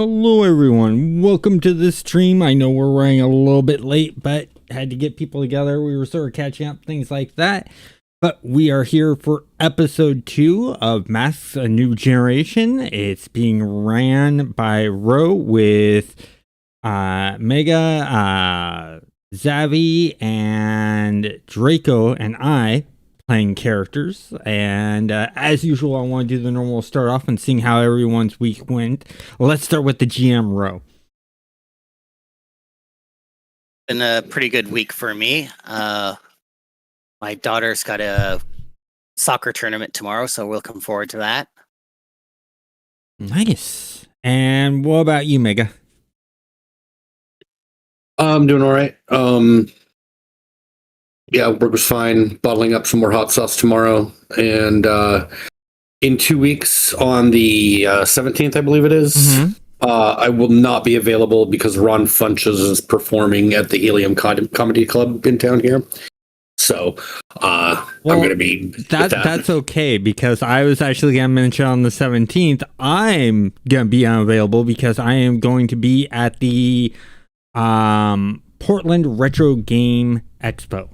Hello, everyone. Welcome to this stream. I know we're running a little bit late, but had to get people together. We were sort of catching up, things like that. But we are here for episode 2 of Masks: A New Generation. It's being ran by Ro with Mega, Zavi, and Draco, and I playing characters. And as usual, I want to do the normal start off and seeing how everyone's week went. Let's start with the GM Ro. Been a pretty good week for me. My daughter's got a soccer tournament tomorrow, so we're looking forward to that. Nice. And what about you, Mega? I'm doing all right. Yeah, work was fine. Bottling up some more hot sauce tomorrow, and in 2 weeks on the 17th, I believe it is. Mm-hmm. I will not be available because Ron Funches is performing at the Helium Comedy Club in town here. So I'm going to be that's okay, because I was actually going to mention on the 17th I'm going to be unavailable because I am going to be at the Portland Retro Game Expo.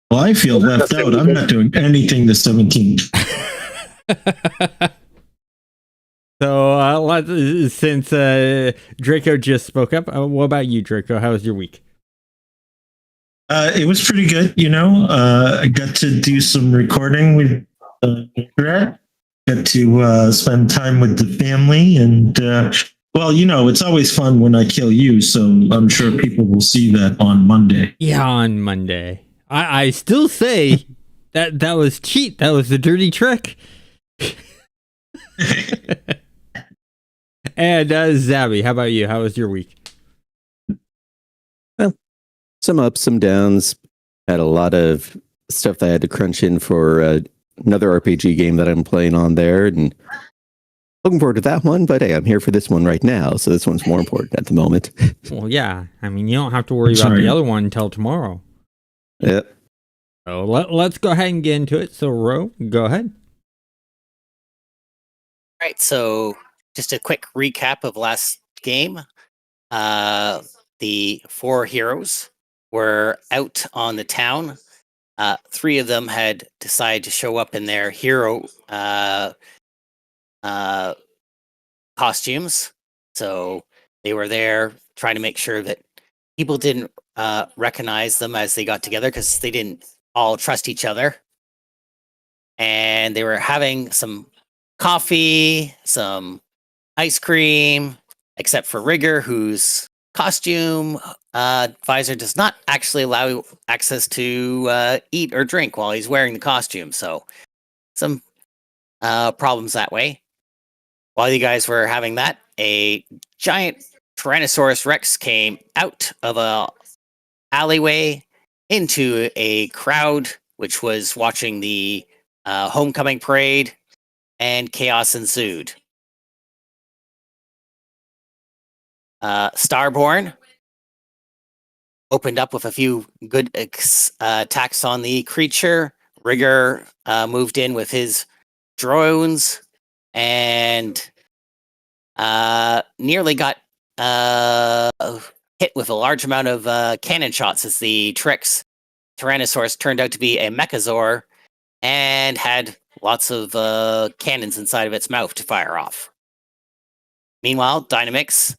Well, I feel left out. I'm not doing anything the 17th. So since Draco just spoke up, what about you, Draco? How was your week? It was pretty good, I got to do some recording with Brett. Got to spend time with the family, and it's always fun when I kill you, so I'm sure people will see that on Monday. Yeah, on Monday. I still say that was cheat. That was a dirty trick. And Zabby, how about you? How was your week? Well, some ups, some downs. Had a lot of stuff that I had to crunch in for another RPG game that I'm playing on there, and looking forward to that one. But hey, I'm here for this one right now, so this one's more important at the moment. Well, yeah. I mean, you don't have to worry about the other one until tomorrow. Yep. So let's go ahead and get into it. So, Ro, go ahead. All right, so just a quick recap of last game. The 4 heroes were out on the town. 3 of them had decided to show up in their hero costumes. So they were there trying to make sure that people didn't recognize them as they got together, because they didn't all trust each other. And they were having some coffee, some ice cream, except for Rigger, whose costume advisor does not actually allow access to eat or drink while he's wearing the costume. So some problems that way. While you guys were having that, a giant Tyrannosaurus Rex came out of a alleyway into a crowd which was watching the homecoming parade, and chaos ensued. Starborn opened up with a few good attacks on the creature. Rigger moved in with his drones and nearly got hit with a large amount of cannon shots as the Tyrannosaurus turned out to be a Mechazor and had lots of cannons inside of its mouth to fire off. Meanwhile, Dynamix,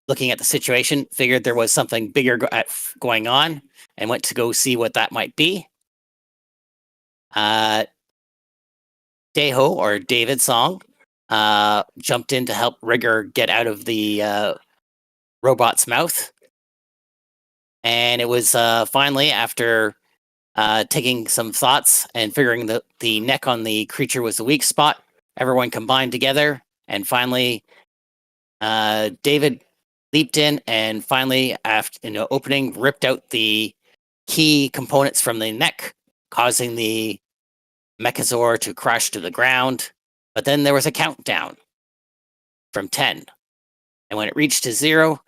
looking at the situation, figured there was something bigger going on and went to go see what that might be. Deho, or David Song, jumped in to help Rigger get out of the robot's mouth. And it was finally, after taking some thoughts and figuring that the neck on the creature was the weak spot, everyone combined together, and finally David leaped in and finally, after opening, ripped out the key components from the neck, causing the Mechazor to crash to the ground. But then there was a countdown from 10. And when it reached to 0,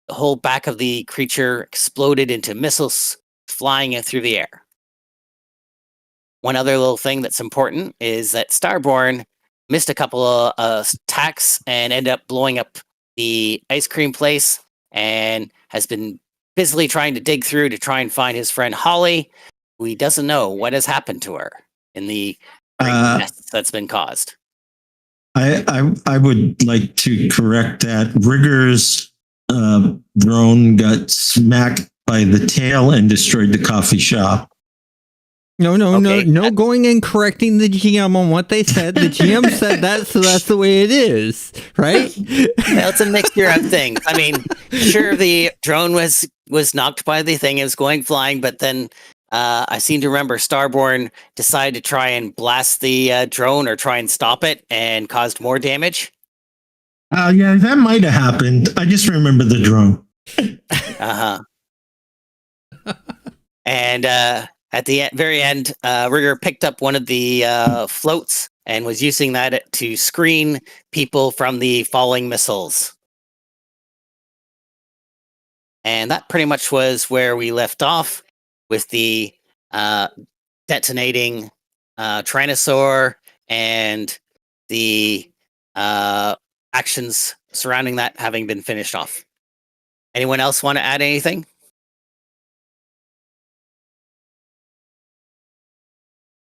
the whole back of the creature exploded into missiles flying through the air. one other little thing that's important is that Starborn missed a couple of attacks and ended up blowing up the ice cream place and has been busily trying to dig through to try and find his friend Holly, who he doesn't know what has happened to her in the great mess that's been caused. I would like to correct that. Rigger's drone got smacked by the tail and destroyed the coffee shop. No, Okay. going and correcting the GM on what they said. The GM said that, so that's the way it is, right? Well, it's a mixture of things. I mean, sure, the drone was knocked by the thing; it was going flying, but then I seem to remember Starborn decided to try and blast the drone or try and stop it, and caused more damage. Yeah, that might have happened. I just remember the drone. And at the very end, Rigger picked up one of the floats and was using that to screen people from the falling missiles. And that pretty much was where we left off with the detonating Tyrannosaur and the actions surrounding that having been finished off. Anyone else want to add anything?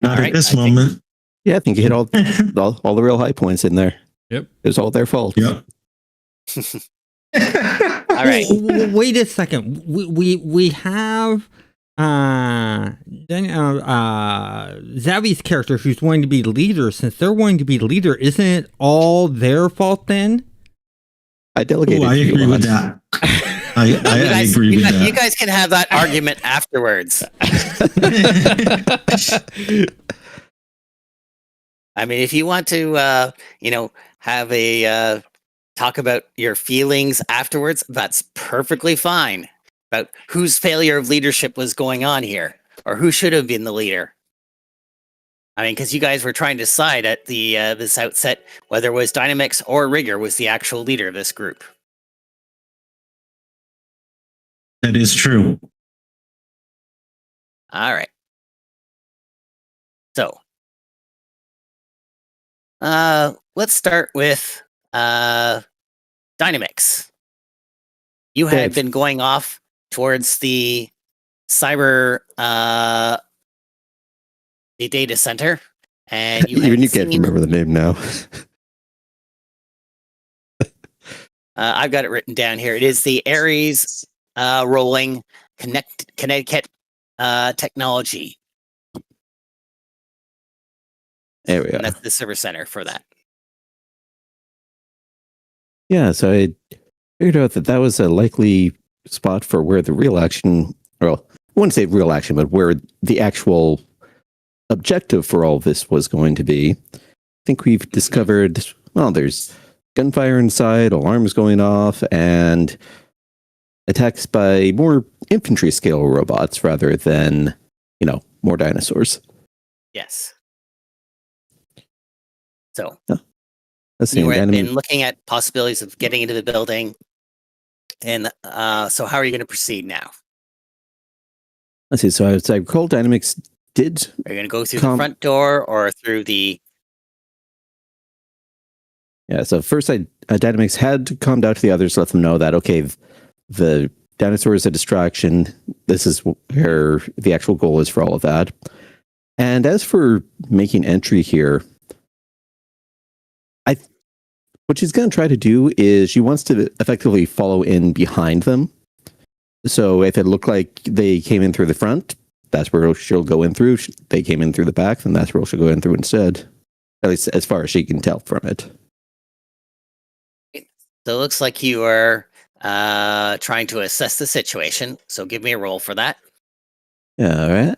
Not All at right, this I think- moment. Yeah, I think you hit all the real high points in there. Yep. It was all their fault. Yep. All right. Wait a second. We have Zavi's character who's going to be leader. Since they're going to be leader, isn't it all their fault then? I delegated. I to you agree with lots. that. I agree with You that. guys can have that argument afterwards. I mean, if you want to, have a talk about your feelings afterwards, that's perfectly fine. About whose failure of leadership was going on here, or who should have been the leader. I mean, because you guys were trying to decide at the this outset whether it was Dynamix or Rigger was the actual leader of this group. That is true. All right. So, let's start with Dynamix. You had Thanks. been going off towards the cyber the data center, and you Even had you can't seen, remember the name now. I've got it written down here. It is the Ares rolling Connecticut technology. There we And are. that's the server center for that. Yeah, so I figured out that was a likely spot for where the real action, well, I wouldn't say real action, but where the actual objective for all of this was going to be. I think we've discovered, well, there's gunfire inside, alarms going off, and attacks by more infantry scale robots rather than, more dinosaurs. Yes. So Let's see. you had Dynamite- been looking at possibilities of getting into the building, and so how are you going to proceed now? Let's see. So I recall Dynamics did. Are you going to go through the front door or through the? Yeah. So first, Dynamics had calmed out to the others, let them know that okay, the dinosaur is a distraction. This is where the actual goal is for all of that. And as for making entry here, what she's going to try to do is she wants to effectively follow in behind them. So if it looked like they came in through the front, that's where she'll go in through. They came in through the back, then that's where she'll go in through instead. At least as far as she can tell from it. So it looks like you are trying to assess the situation. So give me a roll for that. Yeah, all right.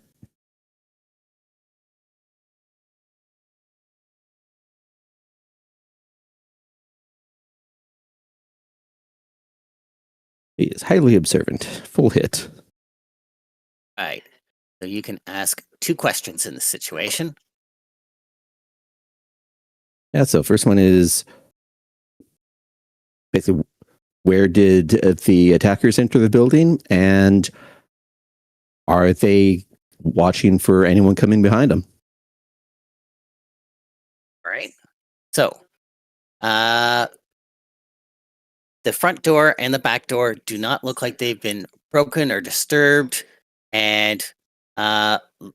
He is highly observant. Full hit. All right. So you can ask 2 questions in this situation. Yeah, so first one is basically where did the attackers enter the building, and are they watching for anyone coming behind them? So, the front door and the back door do not look like they've been broken or disturbed. And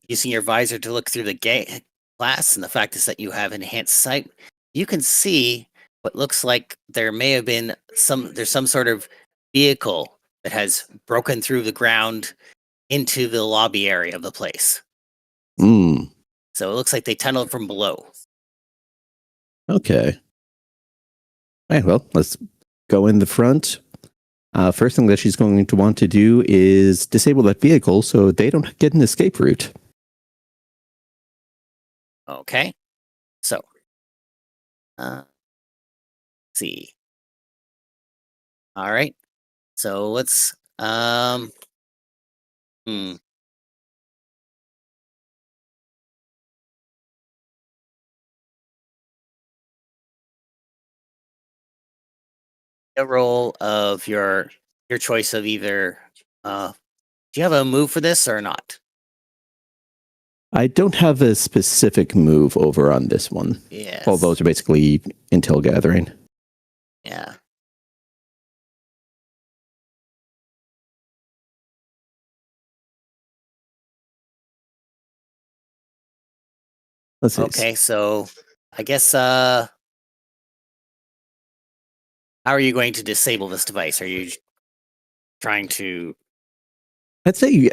using your visor to look through the glass, and the fact is that you have enhanced sight, you can see what looks like there may have been there's some sort of vehicle that has broken through the ground into the lobby area of the place. Hmm. So it looks like they tunneled from below. Okay. All right, well, let's go in the front. First thing that she's going to want to do is disable that vehicle so they don't get an escape route. Okay. So, let's see. All right. So let's a roll of your choice of either do you have a move for this or not? I don't have a specific move over on this one. Yes. All those are basically intel gathering. Yeah. Let's see. Okay, so I guess how are you going to disable this device? Are you trying to I'd say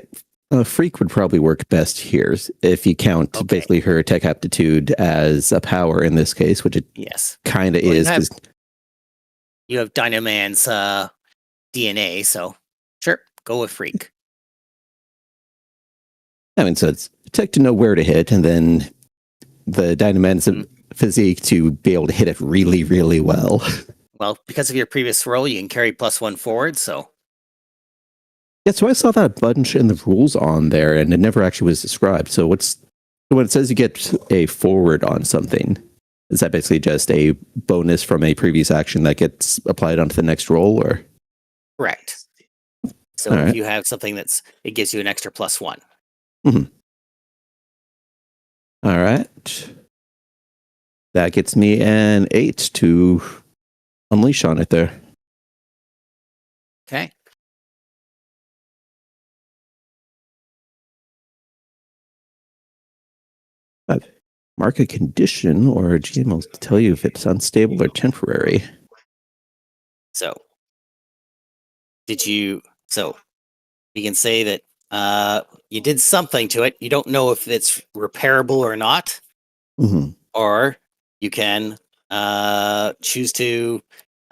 Freak would probably work best here if you count basically her tech aptitude as a power in this case, which it yes. kind of Well, is. You have Dynaman's DNA, so sure, go with Freak. I mean, so it's tech to know where to hit, and then the Dynaman's physique to be able to hit it really, really well. Well, because of your previous roll, you can carry +1 forward, so. Yeah, so I saw that bunch in the rules on there, and it never actually was described. So when it says you get a forward on something, is that basically just a bonus from a previous action that gets applied onto the next roll, or? Correct. So if you have something it gives you an extra +1. Mm-hmm. All right. That gets me an 8 to unleash on it there. Okay. Mark a condition, or a GM will tell you if it's unstable or temporary. So, you can say that you did something to it. You don't know if it's repairable or not. Mm-hmm. Or you can choose to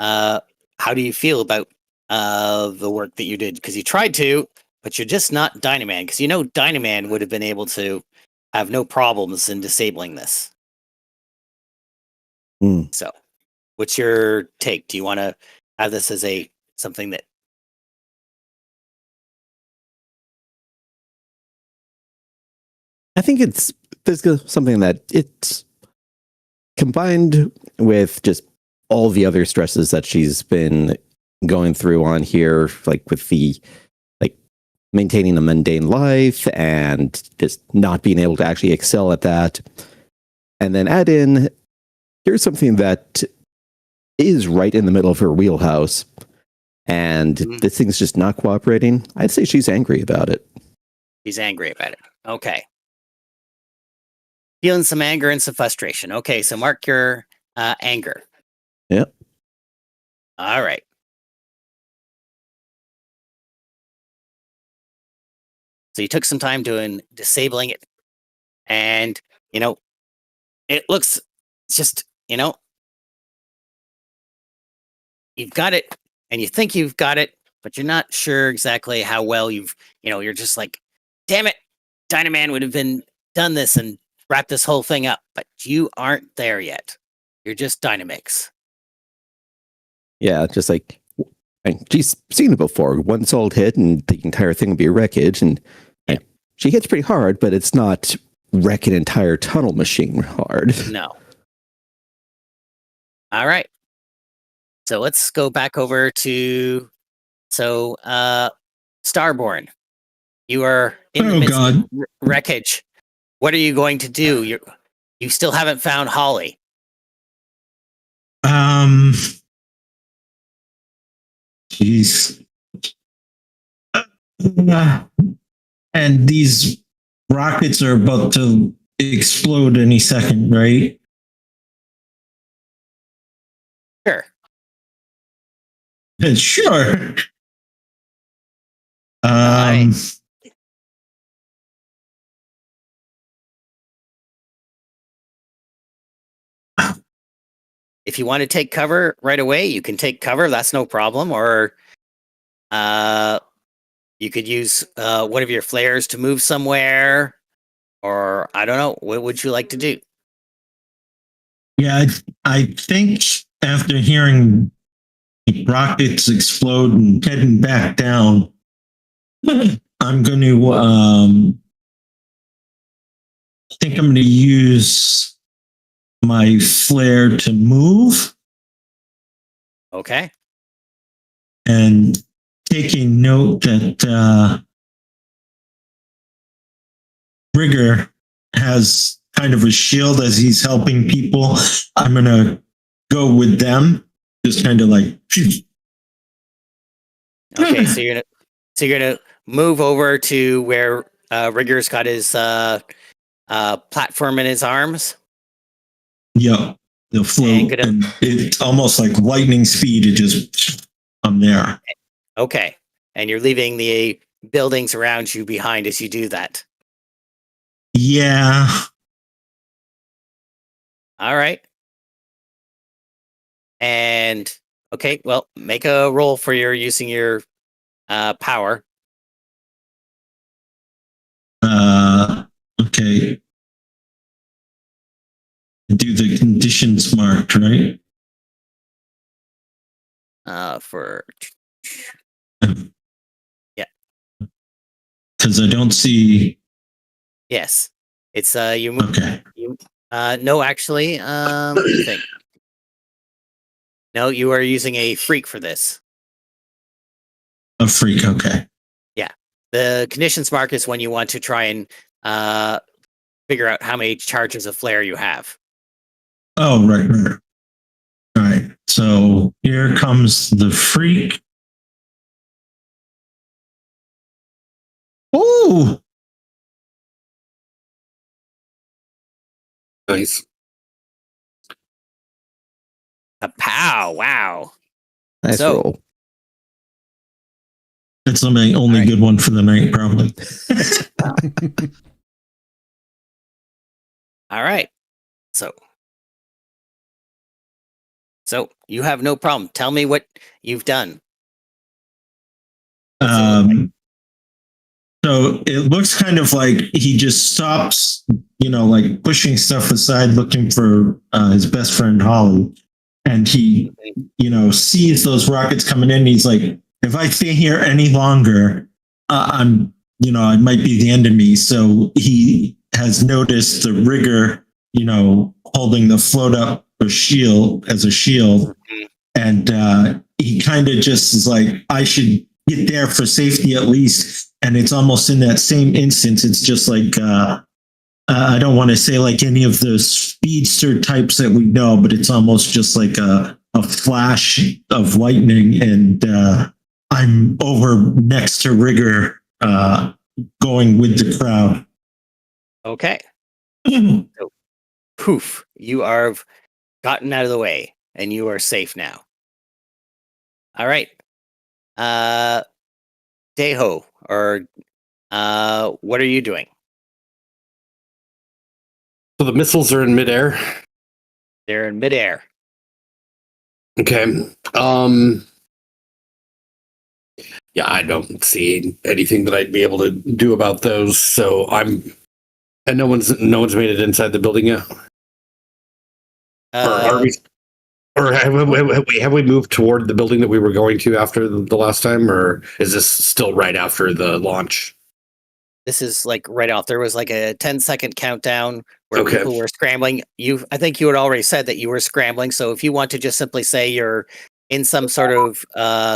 how do you feel about the work that you did? Because you tried to, but you're just not Dynaman. Because Dynaman would have been able to have no problems in disabling this. So, what's your take? Do you want to have this as something that? I think there's something that it's combined with just all the other stresses that she's been going through on here, like with the maintaining a mundane life and just not being able to actually excel at that. And then add in, here's something that is right in the middle of her wheelhouse, and this thing's just not cooperating. I'd say she's angry about it. She's angry about it. Okay. Feeling some anger and some frustration. Okay, so mark your anger. Yep. All right. So you took some time doing disabling it, and it looks just you've got it, and you think you've got it, but you're not sure exactly how well you're just like, damn it, Dynaman would have been done this and wrapped this whole thing up, but you aren't there yet. You're just Dynamix. Yeah, just like she's seen it before. One solid hit, and the entire thing will be wreckage. And she hits pretty hard, but it's not wreck an entire tunnel machine hard. No. All right. So let's go back over to Starborn. You are in the midst of wreckage. What are you going to do? You still haven't found Holly. Jeez. And these rockets are about to explode any second, right? Sure. Sure. I- If you want to take cover right away, you can take cover. That's no problem. Or you could use one of your flares to move somewhere. Or I don't know. What would you like to do? Yeah, I think after hearing rockets explode and heading back down, I'm going to think I'm going to use my flare to move Okay. and taking note that Rigger has kind of a shield as he's helping people. I'm going to go with them, just kind of like. Okay. So you're gonna move over to where Rigger's got his platform in his arms. Yeah, the float, and it's almost like lightning speed. It just, I'm there. Okay. And you're leaving the buildings around you behind as you do that. Yeah. All right. And okay, well, make a roll for your using your power. Okay. Do the conditions marked, right? For Because I don't see. yes, it's you. Okay. No, actually, let me think. No, you are using a freak for this. A freak. Okay. Yeah, the conditions mark is when you want to try and figure out how many charges of flare you have. Oh, right. All right. So here comes the freak. Oh. Nice. A pow! Wow. Nice So- roll. That's my only right. good one for the night, probably. All right. So you have no problem. Tell me what you've done. So it looks kind of like he just stops, like pushing stuff aside, looking for his best friend Holly, and he, sees those rockets coming in. He's like, if I stay here any longer, I'm, it might be the end of me. So he has noticed the rigger, holding the float up a shield as a shield. And he kind of just is like, I should get there for safety at least. And it's almost in that same instance, it's just like, I don't want to say like any of the speedster types that we know, but it's almost just like a flash of lightning. And I'm over next to Rigger, going with the crowd. Okay. So, poof! You are gotten out of the way, and you are safe now. All right. Deho, or what are you doing? So the missiles are in midair. They're in midair. Okay. Yeah, I don't see anything that I'd be able to do about those. So and no one's made it inside the building yet. Or have we moved toward the building that we were going to after the last time, or is this still right after the launch? This is like right off. There was like a 10-second countdown where Okay. people were scrambling. I think you had already said that you were scrambling. So if you want to just simply say you're in some sort of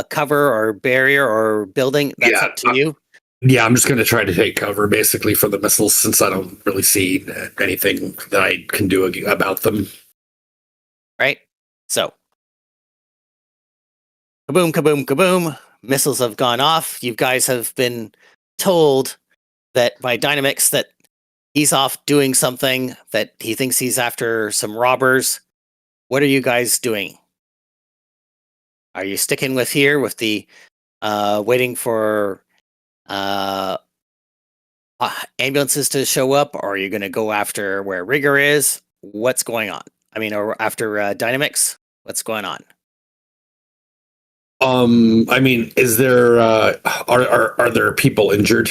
cover or barrier or building, that's up to you. Yeah, I'm just going to try to take cover basically for the missiles since I don't really see anything that I can do about them. Right. So kaboom, kaboom, kaboom. Missiles have gone off. You guys have been told that by Dynamix that he's off doing something, that he thinks he's after some robbers. What are you guys doing? Are you sticking with here with the waiting for ambulances to show up, or are you going to go after where Rigger is? What's going on? I mean, or after Dynamix? What's going on? I mean, is there are there people injured?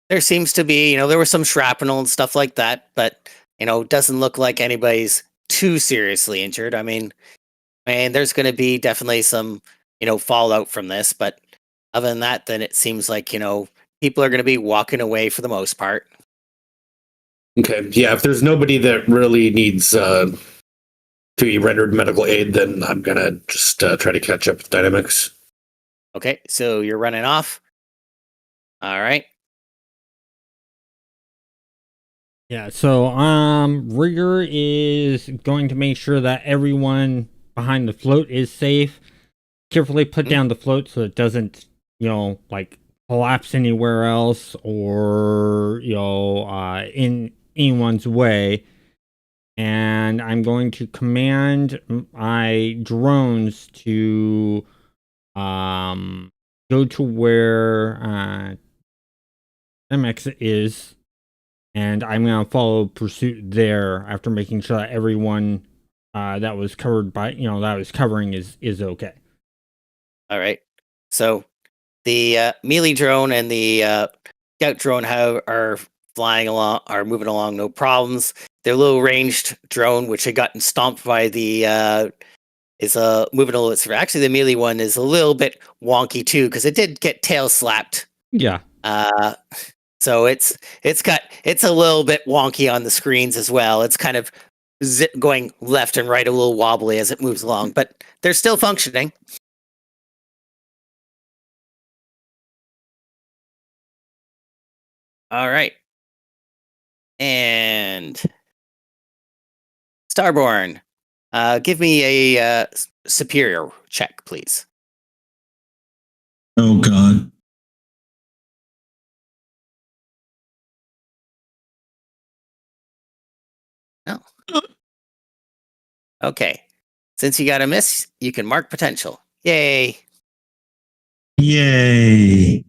There seems to be, there was some shrapnel and stuff like that, but doesn't look like anybody's too seriously injured. I mean, there's going to be definitely some, fallout from this, but other than that, then it seems like, people are going to be walking away for the most part. Okay, yeah. If there's nobody that really needs to be rendered medical aid, then I'm gonna just try to catch up with Dynamics. Okay, so you're running off. All right. Yeah, so Rigger is going to make sure that everyone behind the float is safe. Carefully put down the float so it doesn't, like collapse anywhere else or, in anyone's way. And I'm going to command my drones to go to where MX is, and I'm going to follow pursuit there after making sure that everyone that was covered by, that I was covering is okay. All right. So the melee drone and the scout drone are flying along, are moving along, no problems. Their little ranged drone, which had gotten stomped by the is moving a little bit. Actually, the melee one is a little bit wonky too, because it did get tail slapped. Yeah. So it's a little bit wonky on the screens as well. It's kind of going left and right, a little wobbly as it moves along, but they're still functioning. All right. And Starborn, give me a superior check, please. Oh God. No. Okay. Since you got a miss, you can mark potential. Yay. Yay.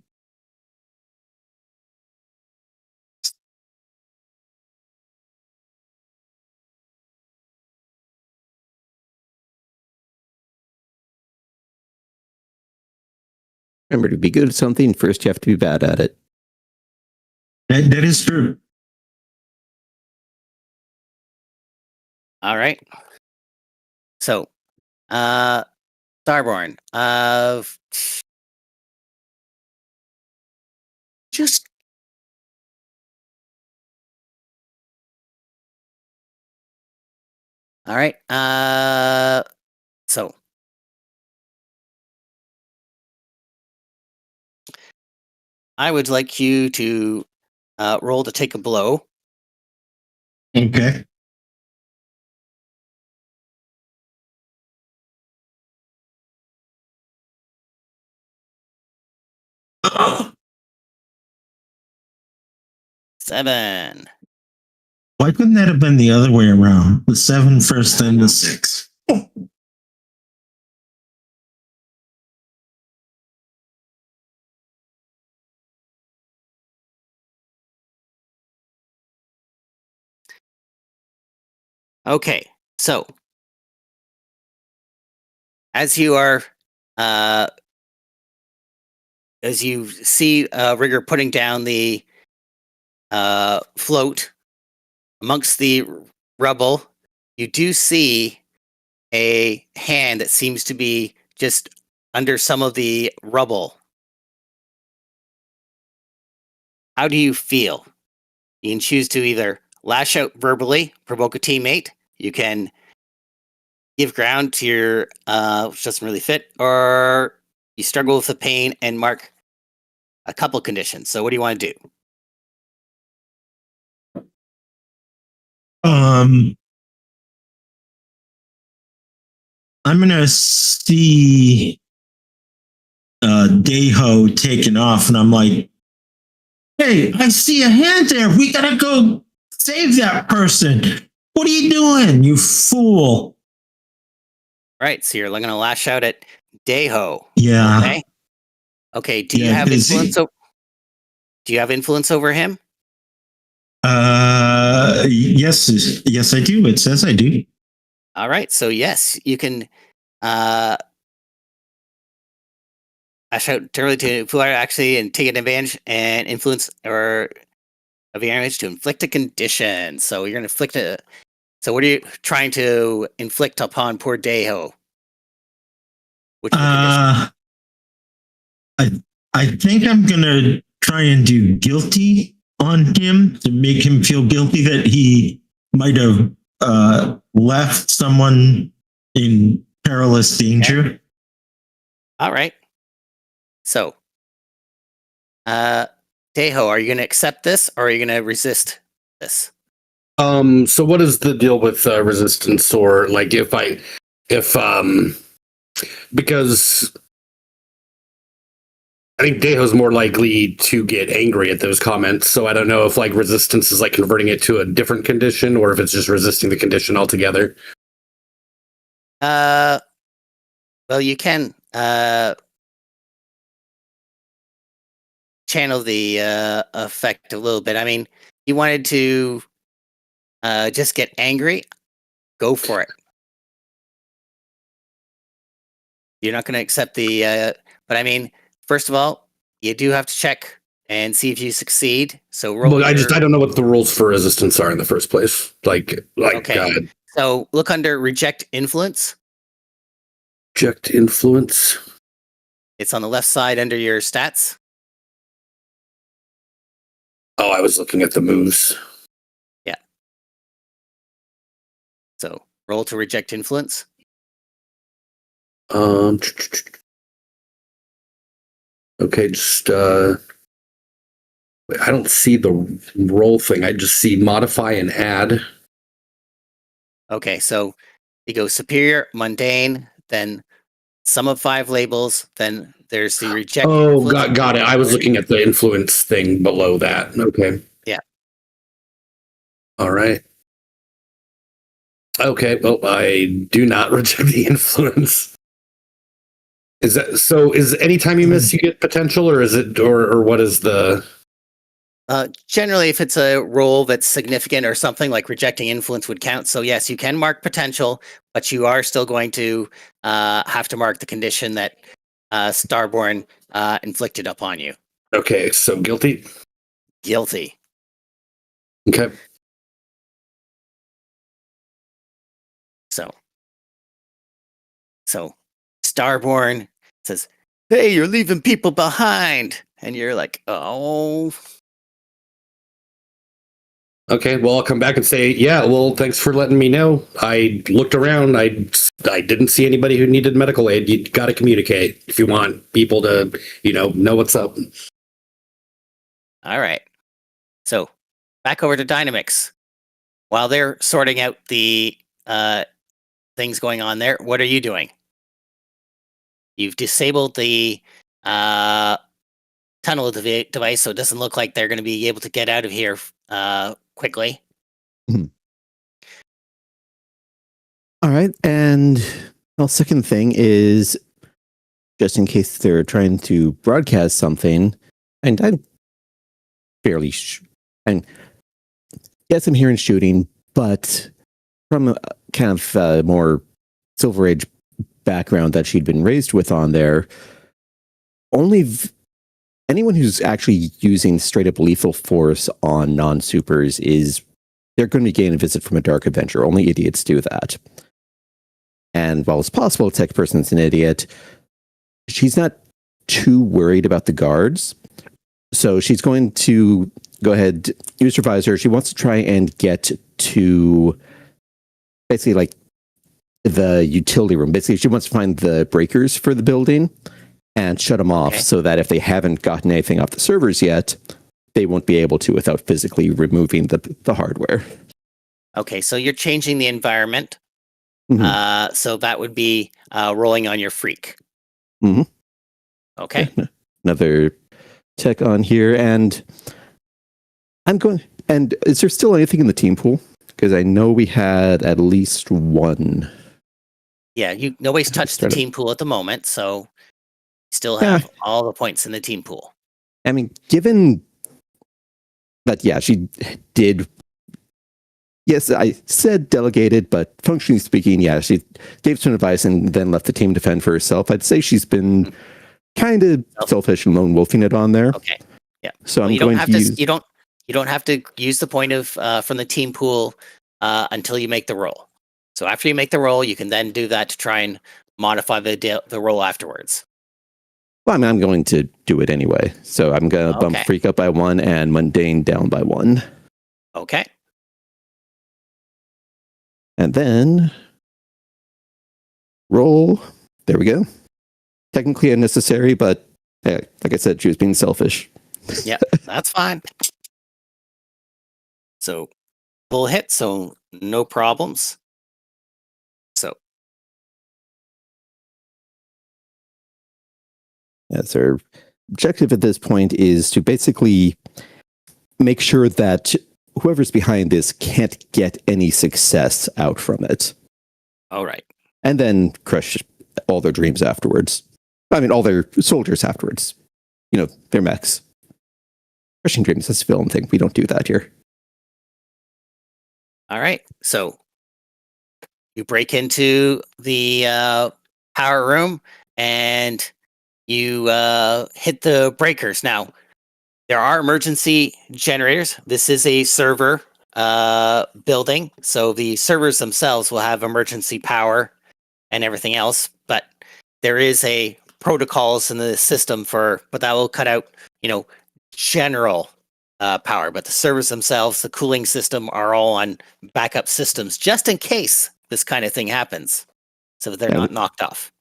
Remember, to be good at something, first you have to be bad at it. That is true. All right. So, Starborn, just all right. So I would like you to roll to take a blow. Okay. Seven. Why couldn't that have been the other way around? The 7 first, then the 6. Okay. So as you are, as you see Rigger putting down the float amongst the rubble, you do see a hand that seems to be just under some of the rubble. How do you feel? You can choose to either lash out verbally, provoke a teammate. You can give ground to your which doesn't really fit, or you struggle with the pain and mark a couple conditions. So what do you want to do? I'm gonna see Deho taken off, and I'm like, "Hey, I see a hand there. We gotta go save that person. What are you doing, you fool?" Right. So you're going to lash out at Deho. Yeah. Okay. Okay. Do you Yeah, have 'cause influence? Do you have influence over him? Yes, I do. It says I do. All right. So yes, you can lash out directly to Fuller actually and take an advantage and influence or of your image to inflict a condition. So you're going to inflict a. So what are you trying to inflict upon poor Deho? Which is a condition? I think I'm gonna try and do guilty on him to make him feel guilty that he might have left someone in perilous danger. All right. So, Deho, are you going to accept this or are you going to resist this? So what is the deal with resistance, or like because I think Deho's more likely to get angry at those comments, so I don't know if like resistance is like converting it to a different condition or if it's just resisting the condition altogether. Well, you can channel the effect a little bit. I mean, you wanted to just get angry, go for it. You're not going to accept the, but I mean, first of all, you do have to check and see if you succeed. So roll. Well, I don't know what the rules for resistance are in the first place. Like okay. So look under reject influence. Reject influence. It's on the left side under your stats. Oh, I was looking at the moves. Yeah. So roll to reject influence. Okay, just I don't see the roll thing. I just see modify and add. Okay, so you go superior, mundane, then sum of 5 labels, then there's the reject. Oh, got it. I was looking at the influence thing below that. Okay. Yeah. All right. Okay, well, I do not reject the influence. Is that so? Is anytime you miss, you get potential, or is it, or what is the? Generally, if it's a roll that's significant or something like rejecting influence would count. So yes, you can mark potential, but you are still going to have to mark the condition that Starborn inflicted upon you. Okay, so guilty. Guilty. Okay. So Starborn says, "Hey, you're leaving people behind," and you're like, "Oh." Okay, well, I'll come back and say, yeah, well, thanks for letting me know. I looked around. I didn't see anybody who needed medical aid. You got to communicate if you want people to, know what's up. All right. So back over to Dynamics. While they're sorting out the things going on there, what are you doing? You've disabled the tunnel device, so it doesn't look like they're going to be able to get out of here quickly. All right. And well, second thing is just in case they're trying to broadcast something, and I'm fairly and yes, I'm hearing shooting, but from a kind of more Silver Age background that she'd been raised with on there, only anyone who's actually using straight up lethal force on non-supers they're going to be getting a visit from a dark adventure. Only idiots do that. And while it's possible a tech person's an idiot, she's not too worried about the guards. So she's going to go ahead, use her visor. She wants to try and get to basically like the utility room. Basically, she wants to find the breakers for the building and shut them off so that if they haven't gotten anything off the servers yet, they won't be able to without physically removing the hardware. Okay, so you're changing the environment. So that would be rolling on your freak. Mhm. Okay. Another check on here, and I'm going. And is there still anything in the team pool? Because I know we had at least one. Yeah, nobody's touched the team pool at the moment, so you still have all the points in the team pool. I mean, given that, yeah, she did. Yes, I said delegated, but functionally speaking, yeah, she gave some advice and then left the team to fend for herself. I'd say she's been kind of selfish and lone wolfing it on there. Okay. Yeah. So well, I'm going to use. You don't have to use the point of from the team pool until you make the roll. So after you make the roll, you can then do that to try and modify the roll afterwards. Well, I mean, I'm going to do it anyway. So I'm going to bump Freak up by 1 and Mundane down by 1. Okay. And then roll. There we go. Technically unnecessary, but like I said, she was being selfish. Yeah, that's fine. So full hit, so no problems. So yes, our objective at this point is to basically make sure that whoever's behind this can't get any success out from it. All right. And then crush all their dreams afterwards. I mean, all their soldiers afterwards. You know, their mechs. Crushing dreams, that's a film thing. We don't do that here. All right. So you break into the power room and you hit the breakers. Now, there are emergency generators. This is a server building, so the servers themselves will have emergency power and everything else, but there is a protocols in the system but that will cut out, general power, but the servers themselves, the cooling system are all on backup systems just in case this kind of thing happens, so that they're not knocked off.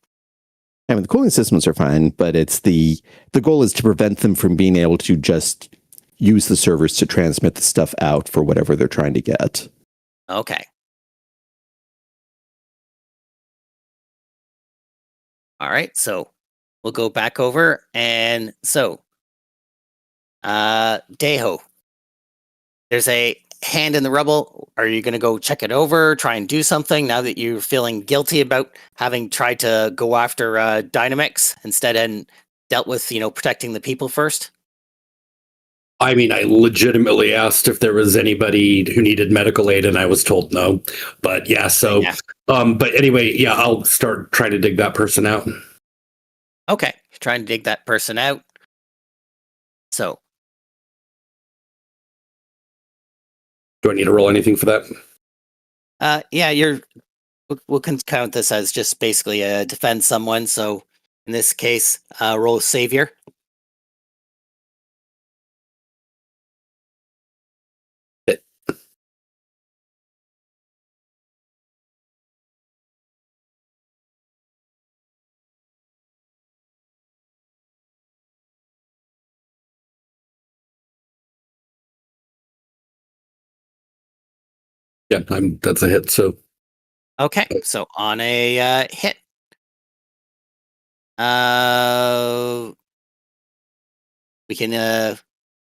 I mean, the cooling systems are fine, but it's the goal is to prevent them from being able to just use the servers to transmit the stuff out for whatever they're trying to get. Okay. All right, so we'll go back over, and so Deho, there's a hand in the rubble. Are you going to go check it over, try and do something now that you're feeling guilty about having tried to go after Dynamix instead and dealt with, protecting the people first? I mean, I legitimately asked if there was anybody who needed medical aid, and I was told no. But yeah, so, but anyway, yeah, I'll start trying to dig that person out. Okay, trying to dig that person out. So, do I need to roll anything for that? Yeah, we'll count this as just basically defend someone. So, in this case, roll Savior. Yeah, that's a hit. So okay, so on a hit, we can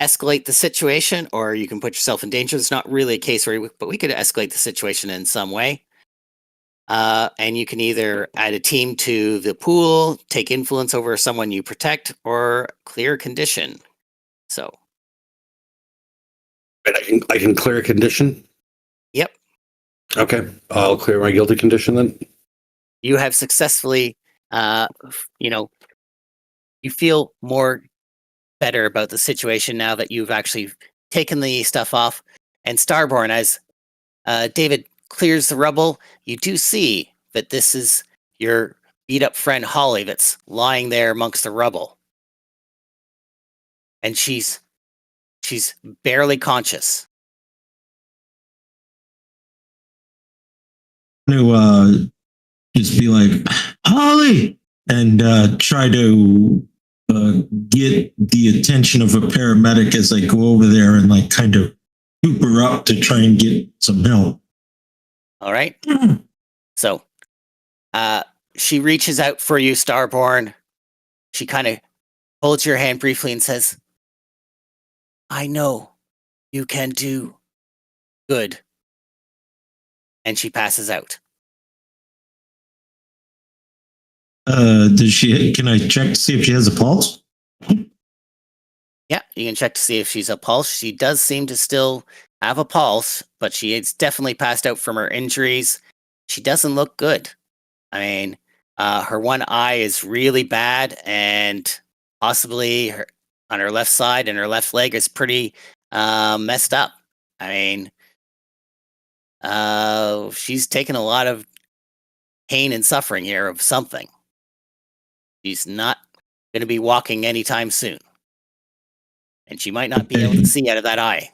escalate the situation, or you can put yourself in danger. It's not really a case but we could escalate the situation in some way. And you can either add a team to the pool, take influence over someone you protect, or clear condition. So, I can clear a condition. Yep. Okay, I'll clear my guilty condition then. You have successfully, you feel more better about the situation now that you've actually taken the stuff off. And Starborn, as David clears the rubble, you do see that this is your beat up friend Holly that's lying there amongst the rubble. And she's barely conscious. To just be like, Holly, and try to get the attention of a paramedic as I go over there and like kind of scoop her up to try and get some help. All right. So she reaches out for you, Starborn. She kind of holds your hand briefly and says, I know you can do good. And she passes out. Does she? Can I check to see if she has a pulse? Yeah, you can check to see if she's a pulse. She does seem to still have a pulse, but she is definitely passed out from her injuries. She doesn't look good. I mean, her one eye is really bad, and possibly on her left side and her left leg is pretty messed up. I mean, she's taken a lot of pain and suffering here of something. She's not going to be walking anytime soon. And she might not be able to see out of that eye.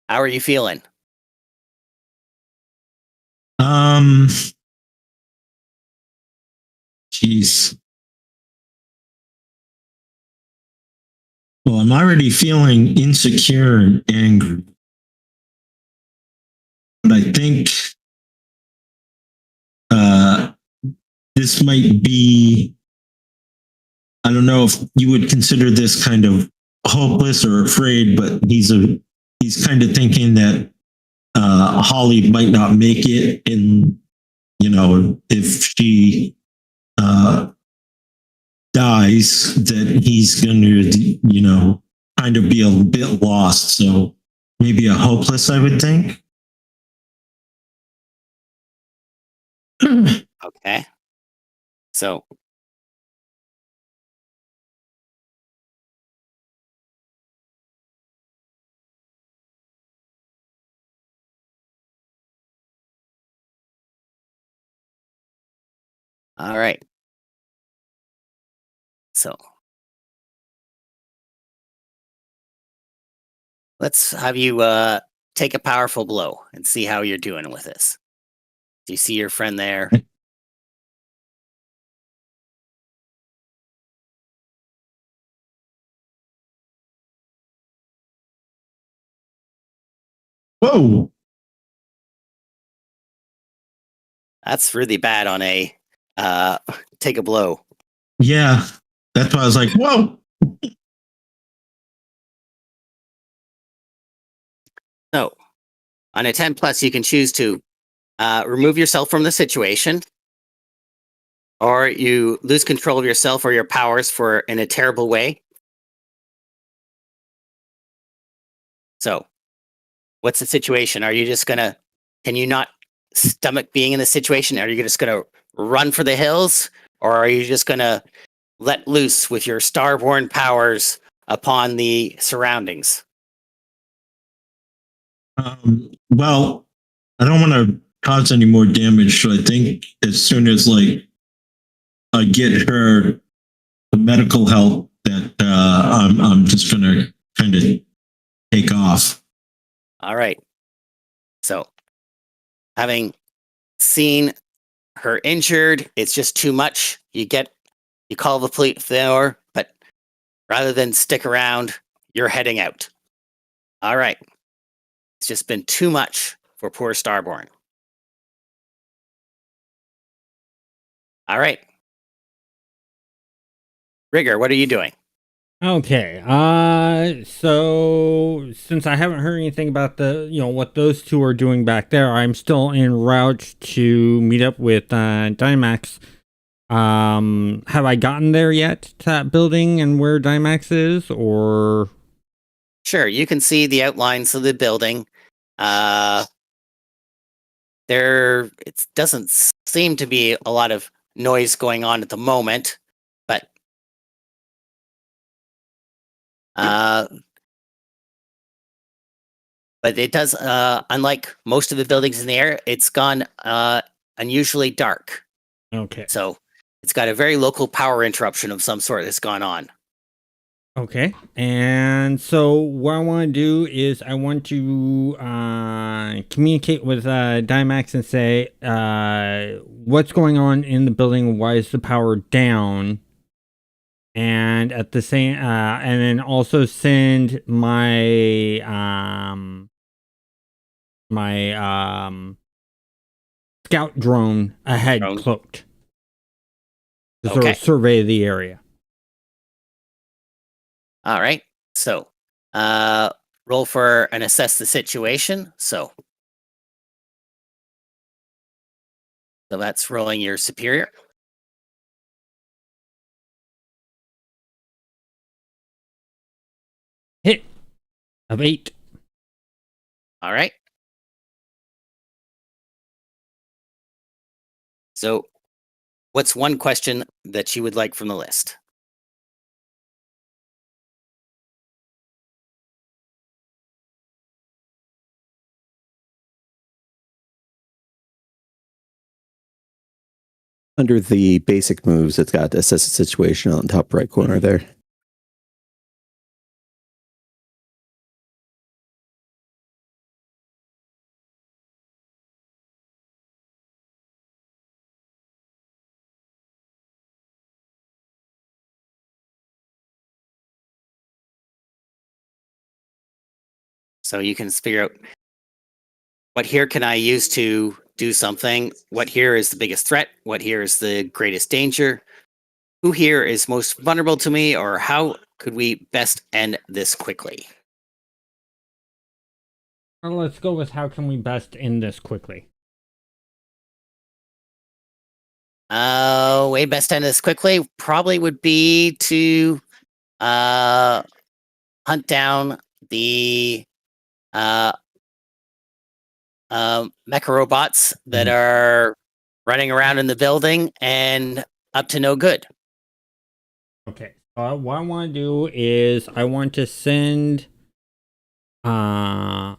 How are you feeling? Jeez. Well, I'm already feeling insecure and angry. But I think this might be, I don't know if you would consider this kind of hopeless or afraid, but he's kind of thinking that Holly might not make it, and if she dies, that he's going to kind of be a bit lost. So maybe a hopeless, I would think. Okay. So all right. So let's have you take a powerful blow and see how you're doing with this. Do you see your friend there? Whoa. That's really bad on a take a blow. Yeah. That's why I was like, whoa. So on a 10 plus, you can choose to remove yourself from the situation, or you lose control of yourself or your powers in a terrible way. So what's the situation? Are you just can you not stomach being in the situation? Are you just gonna run for the hills? Or are you just gonna let loose with your starborn powers upon the surroundings? Well, I don't want to cause any more damage. So I think as soon as I get her the medical help, that I'm just going to kind of take off. All right. So having seen her injured, it's just too much. You call the police there, but rather than stick around, you're heading out. All right. It's just been too much for poor Starborn. All right. Rigger, what are you doing? Okay. So since I haven't heard anything about what those two are doing back there, I'm still en route to meet up with Dymax. Have I gotten there yet to that building and where Dymax is, or? Sure, you can see the outlines of the building. It doesn't seem to be a lot of noise going on at the moment, but it does, unlike most of the buildings in the area, it's gone unusually dark. Okay. So it's got a very local power interruption of some sort that's gone on. Okay. And so what I want to do is I want to communicate with Dymax and say what's going on in the building, why is the power down? And at the same and then also send my scout drone ahead Drone. cloaked to sort Okay. of survey the area. All right. So, roll for and assess the situation. So that's rolling your superior. Hit of 8. All right. So, what's one question that you would like from the list? Under the basic moves, it's got assess the situation on the top right corner there. So you can figure out what here can I use to do something? What here is the biggest threat? What here is the greatest danger? Who here is most vulnerable to me? Or how could we best end this quickly? Well, let's go with how can we best end this quickly. Way best end this quickly probably would be to hunt down the mecha robots that are running around in the building and up to no good. Okay. What I want to do is I want to send my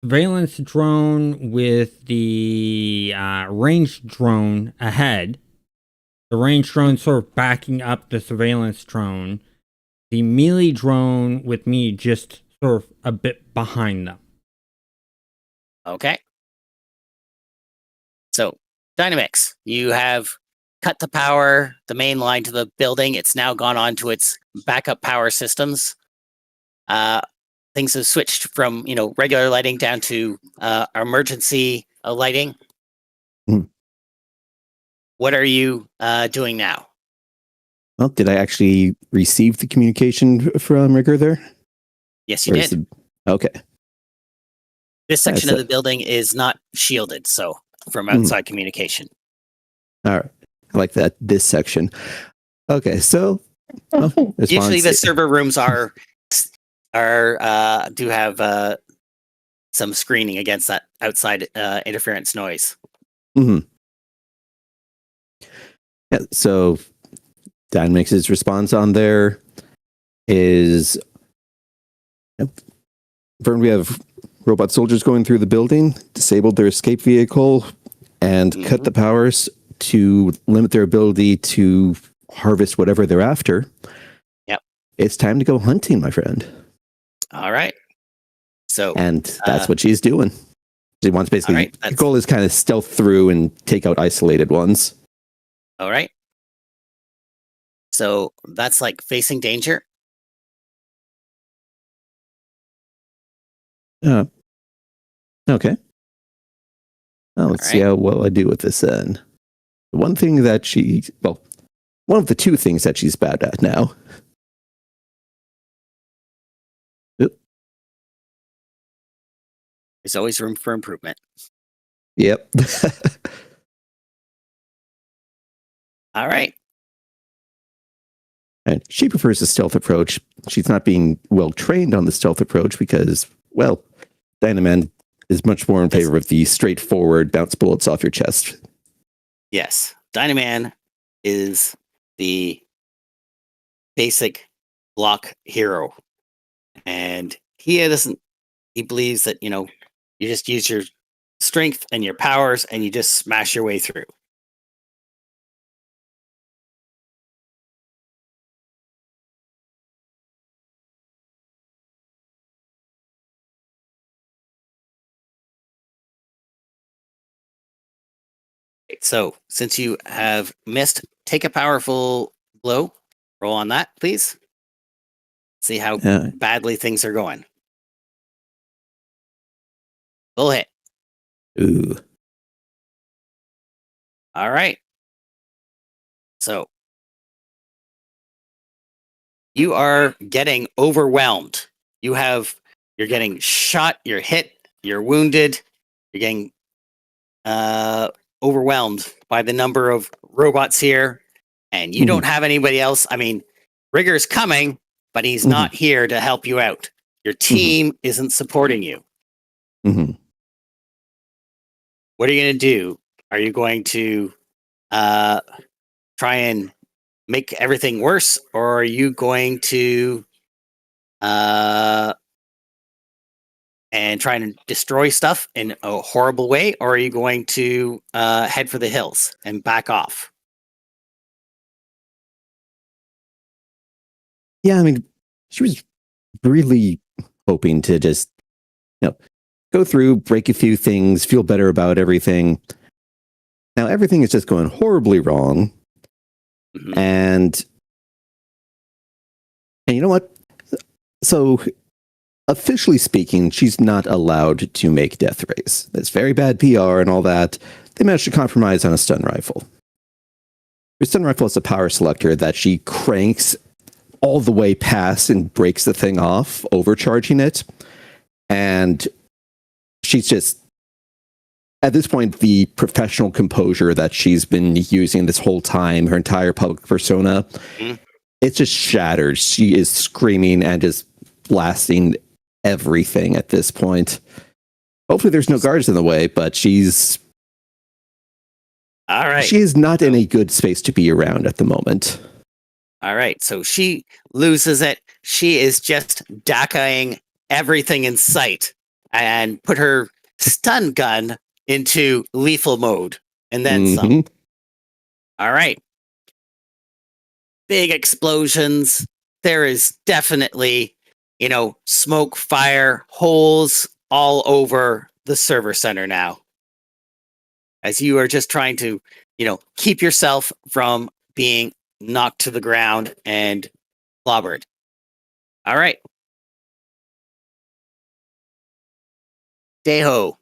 surveillance drone with the ranged drone ahead. The ranged drone sort of backing up the surveillance drone. The melee drone with me just sort of a bit behind them. Okay. So, Dynamix, you have cut the power, the main line to the building. It's now gone on to its backup power systems. Things have switched from, regular lighting down to emergency lighting. Mm. What are you doing now? Well, did I actually receive the communication from Rigger there? Yes, you Or is did. Okay. This section so- of the building is not shielded, so from outside communication. All right. I like that. This section. Okay, so Usually, the response- server rooms do have some screening against that outside interference noise. Mhm. Yeah, so Dynamix's response on there is confirmed we have robot soldiers going through the building, disabled their escape vehicle, and cut the powers to limit their ability to harvest whatever they're after. Yep. It's time to go hunting, my friend. All right. So, And that's what she's doing. She wants basically, all right, the goal is kind of stealth through and take out isolated ones. all right. So that's like facing danger. Okay. Well, let's see how well I do with this then. The one thing that one of the two things that she's bad at now. There's always room for improvement. Yep. All right. And she prefers the stealth approach. She's not being well trained on the stealth approach because, well, Dynaman is much more in favor of the straightforward bounce bullets off your chest. Yes. Dynaman is the basic block hero. And he believes that, you just use your strength and your powers and you just smash your way through. So, since you have missed, take a powerful blow. Roll on that, please. See how badly things are going. Full hit. Ooh. All right. So you are getting overwhelmed. You're getting shot, you're hit, you're wounded, you're getting overwhelmed by the number of robots here, and you don't have anybody else. I mean, Rigger's coming, but he's not here to help you out. Your team isn't supporting you. Mm-hmm. What are you going to do? Are you going to try and make everything worse, or are you going to and try and destroy stuff in a horrible way, or are you going to head for the hills and back off? Yeah, I mean, she was really hoping to just, go through, break a few things, feel better about everything. Now, everything is just going horribly wrong. Mhm. And you know what? So, officially speaking, she's not allowed to make death rays. That's very bad PR and all that. They managed to compromise on a stun rifle. Her stun rifle is a power selector that she cranks all the way past and breaks the thing off, overcharging it. And she's just, at this point, the professional composure that she's been using this whole time, her entire public persona, it's just shattered. She is screaming and just blasting everything at this point. Hopefully there's no guards in the way, but she's... All right. She is not in a good space to be around at the moment. All right. So she loses it. She is just DACAing everything in sight and put her stun gun into lethal mode and then some. All right. Big explosions. There is definitely, smoke, fire, holes all over the server center now. As you are just trying to, keep yourself from being knocked to the ground and clobbered. All right. Deho.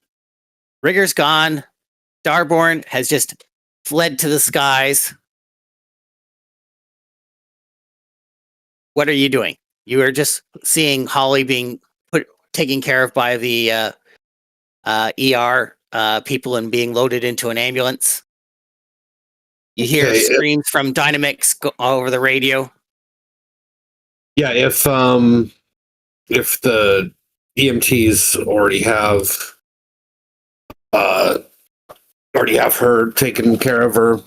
Rigger's gone. Starborn has just fled to the skies. What are you doing? You are just seeing Holly being taken care of by the ER people and being loaded into an ambulance. You hear screams from Dynamix over the radio. Yeah, if the EMTs already have her taken care of her,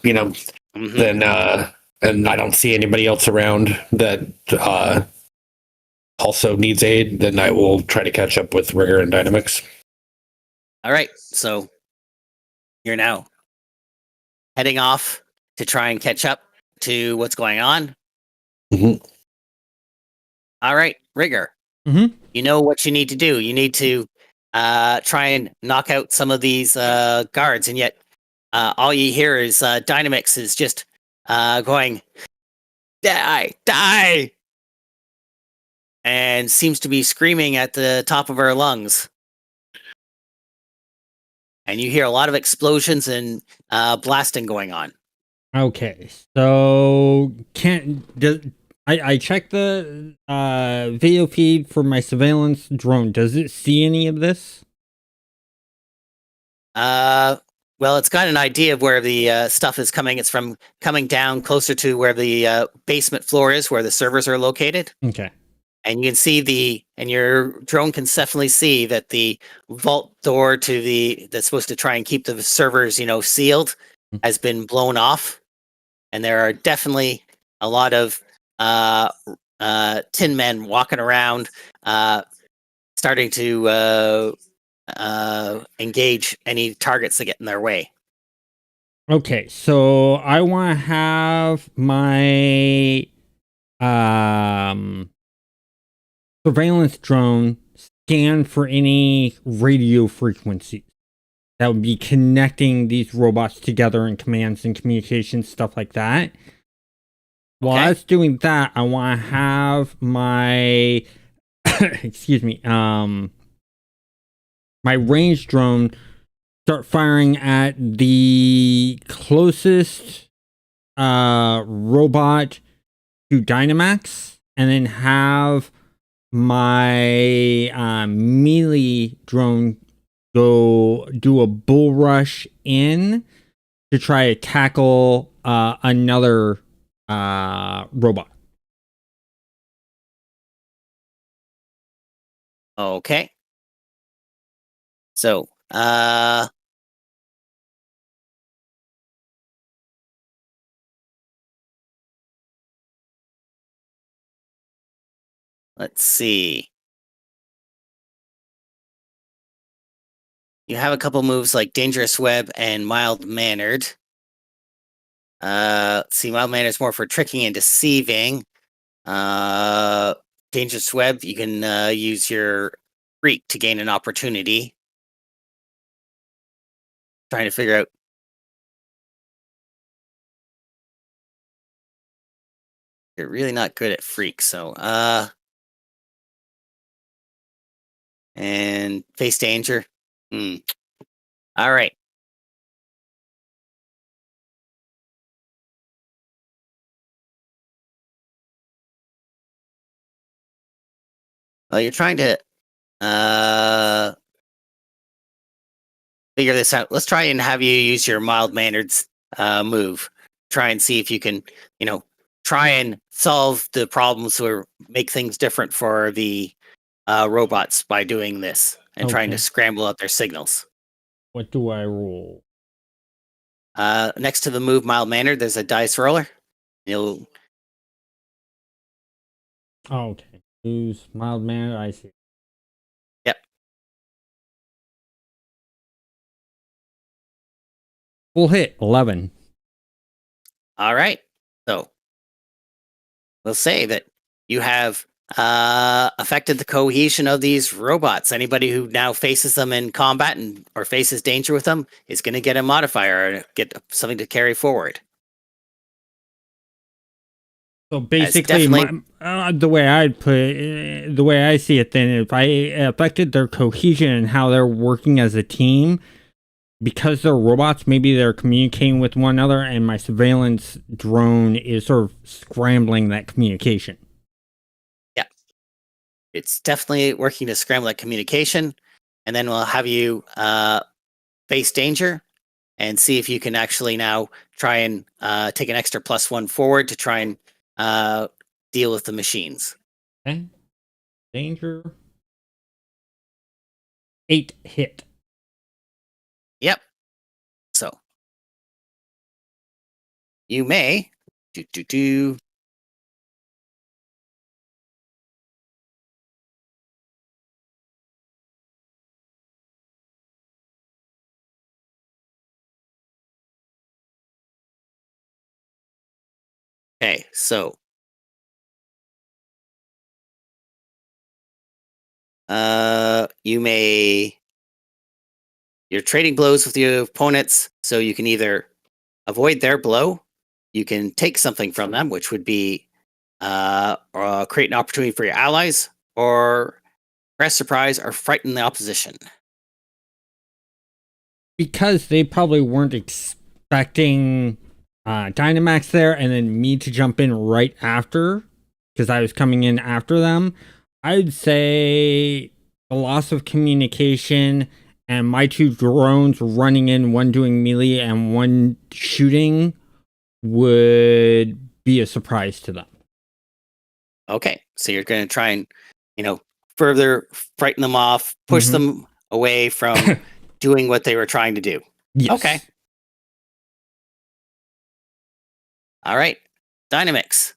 then and I don't see anybody else around that also needs aid, then I will try to catch up with Rigger and Dynamix. All right, so you're now heading off to try and catch up to what's going on. All right, Rigger. You know what you need to do. You need to try and knock out some of these guards, and yet all you hear is Dynamix is just going, die, die, and seems to be screaming at the top of her lungs. And you hear a lot of explosions and blasting going on. Okay, so I checked the video feed for my surveillance drone. Does it see any of this? Well, it's got an idea of where the stuff is coming. It's from coming down closer to where the basement floor is, where the servers are located. Okay. And you can see and your drone can definitely see that the vault door that's supposed to try and keep the servers, sealed, has been blown off. And there are definitely a lot of tin men walking around, starting to engage any targets that get in their way. Okay, so I want to have my surveillance drone scan for any radio frequencies that would be connecting these robots together in commands and communications, stuff like that. While I was doing that, I want to have my excuse me, my ranged drone start firing at the closest robot to Dynamax, and then have my melee drone go do a bull rush in to try to tackle another robot. Okay. So, let's see. You have a couple moves like Dangerous Web and Mild Mannered. Let's see, Mild Mannered is more for tricking and deceiving. Dangerous Web, you can use your Freak to gain an opportunity. Trying to figure out. You're really not good at Freak, so and Face Danger. All right. Well, you're trying to figure this out. Let's try and have you use your mild mannered move. Try and see if you can, try and solve the problems or make things different for the robots by doing this and trying to Okay. scramble out their signals. What do I roll? Next to the move mild mannered, there's a dice roller. You'll Okay. Use mild manner. I see. Yep. Full hit 11. All right. So we'll say that you have affected the cohesion of these robots. Anybody who now faces them in combat or faces danger with them is going to get a modifier or get something to carry forward. So basically, the way I'd put it, the way I see it, then if I affected their cohesion and how they're working as a team, because they're robots, maybe they're communicating with one another, and my surveillance drone is sort of scrambling that communication. Yeah, it's definitely working to scramble that communication, and then we'll have you face danger and see if you can actually now try and take an extra +1 forward to try and deal with the machines. Okay. Danger. 8 hit. Yep. So you may do. Okay, so you're trading blows with your opponents, so you can either avoid their blow, you can take something from them, which would be or create an opportunity for your allies, or press surprise or frighten the opposition. Because they probably weren't expecting Dynamax there and then me to jump in right after, because I was coming in after them, I'd say the loss of communication and my 2 drones running in, one doing melee and one shooting, would be a surprise to them. Okay, so you're going to try and, further frighten them off, push them away from doing what they were trying to do. Yes. Okay. All right. Dynamics.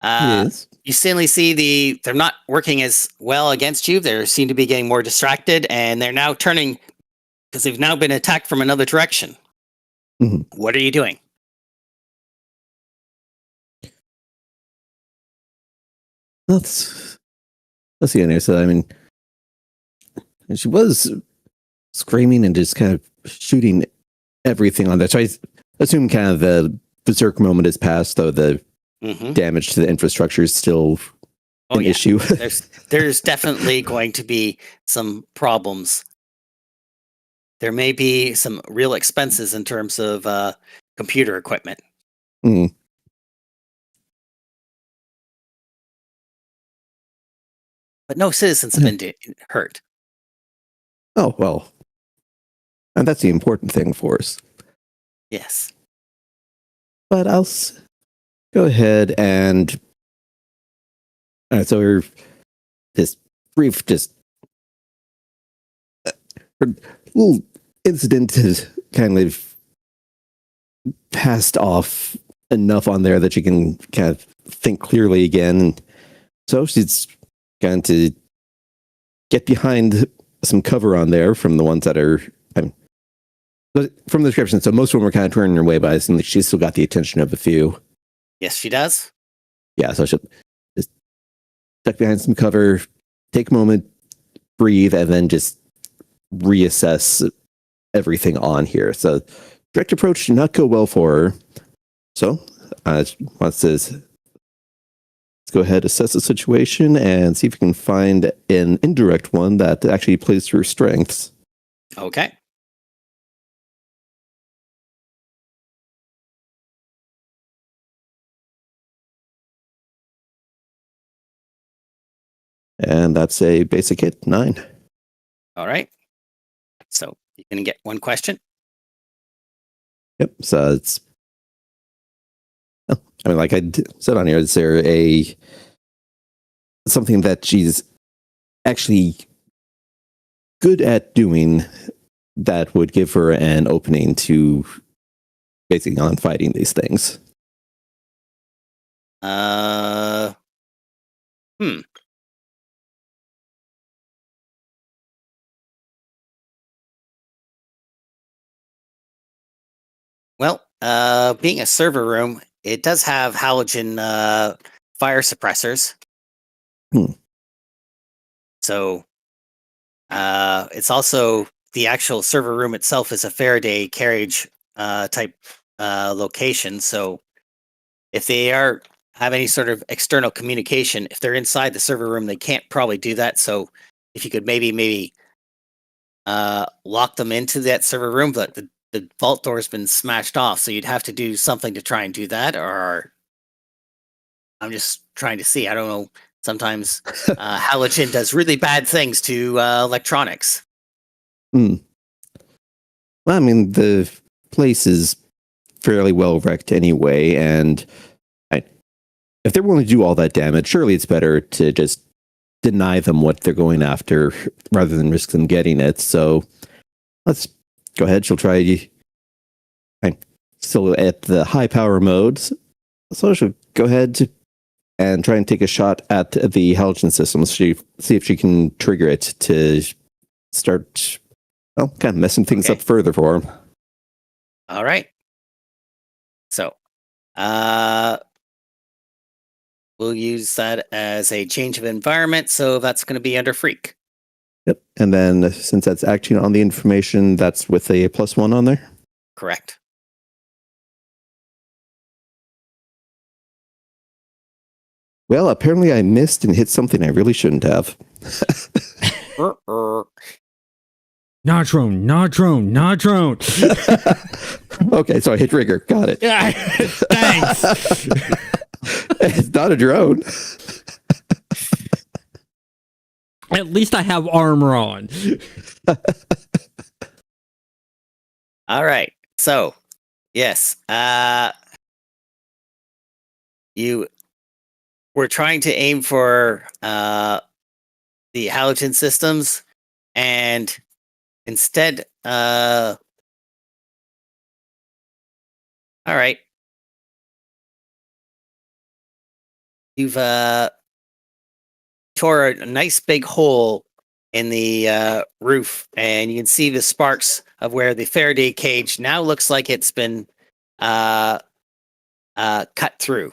Yes. You suddenly see they're not working as well against you. They seem to be getting more distracted, and they're now turning because they've now been attacked from another direction. Mhm. What are you doing? Let's see, Anna. So, I mean, she was screaming and just kind of shooting everything on that. So I assume kind of the berserk moment has passed, though the Mm-hmm. damage to the infrastructure is still Oh, an yeah. issue. There's definitely going to be some problems. There may be some real expenses in terms of computer equipment. Mm. But no citizens have been hurt. Oh, well. And that's the important thing for us. Yes. But I'll go ahead and. All right, so we're this brief, just little incident has kind of passed off enough on there that you can kind of think clearly again. So she's going to get behind some cover on there from the ones that are. From the description, so most of them are kind of turning their way, but I think she's still got the attention of a few. Yes, she does. Yeah, so she'll just duck behind some cover, take a moment, breathe, and then just reassess everything on here. So direct approach did not go well for her. So let's go ahead, assess the situation, and see if we can find an indirect one that actually plays to her strengths. Okay. And that's a basic hit, 9. All right. So you can get one question. Yep. So it's. I mean, like I said on here, is there something that she's actually good at doing that would give her an opening to basically on fighting these things? Well, being a server room, it does have halogen fire suppressors. So it's also the actual server room itself is a Faraday carriage type location. So if they have any sort of external communication, if they're inside the server room, they can't probably do that. So if you could maybe lock them into that server room, but the vault door has been smashed off, so you'd have to do something to try and do that. Or I'm just trying to see. I don't know. Sometimes halogen does really bad things to electronics. Well, I mean, the place is fairly well wrecked anyway, and if they're willing to do all that damage, surely it's better to just deny them what they're going after rather than risk them getting it. So let's go ahead. She'll try. Still at the high power modes, so she'll go ahead and try and take a shot at the halogen system. See if she can trigger it to start, well, kind of messing things up further for him. All right. So, we'll use that as a change of environment. So that's going to be under Freak. Yep. And then since that's acting on the information, that's with a +1 on there? Correct. Well, apparently I missed and hit something I really shouldn't have. Not drone. Okay, so I hit trigger. Got it. Yeah, thanks. It's not a drone. At least I have armor on. All right. So, yes. You were trying to aim for the halogen systems, and instead, all right. You've tore a nice big hole in the roof, and you can see the sparks of where the Faraday cage now looks like it's been cut through.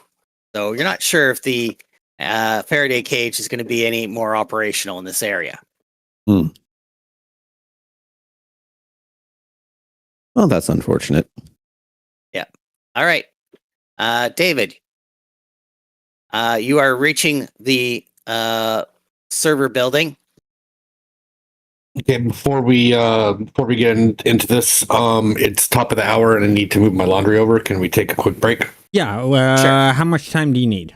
So you're not sure if the Faraday cage is going to be any more operational in this area. Well, that's unfortunate. Yeah. All right. David, you are reaching the server building. Okay, before we get into this, it's top of the hour and I need to move my laundry over. Can we take a quick break? Yeah. Sure. How much time do you need?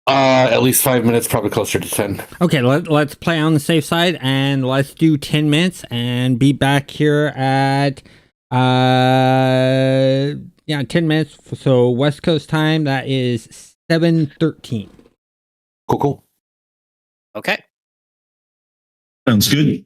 At least 5 minutes, probably closer to 10. Okay, let's play on the safe side and let's do 10 minutes and be back here at 10 minutes. So West Coast time, that is 7:13. Cool. Okay. Sounds good.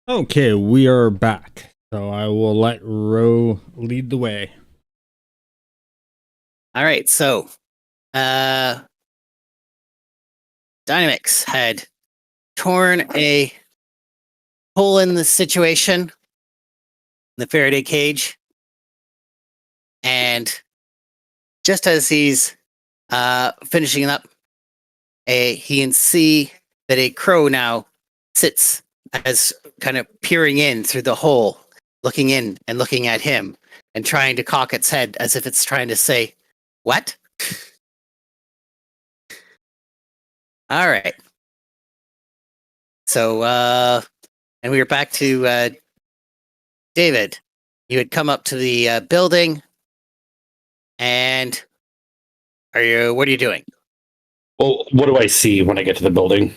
Okay, we are back. So I will let Ro lead the way. All right, so Dynamix had torn a hole in the situation, in the Faraday cage, and just as he's finishing it up, he can see that a crow now sits as kind of peering in through the hole, looking in and looking at him, and trying to cock its head as if it's trying to say, "What?" All right. So, and we were back to David. You had come up to the building, and what are you doing? Well, what do I see when I get to the building?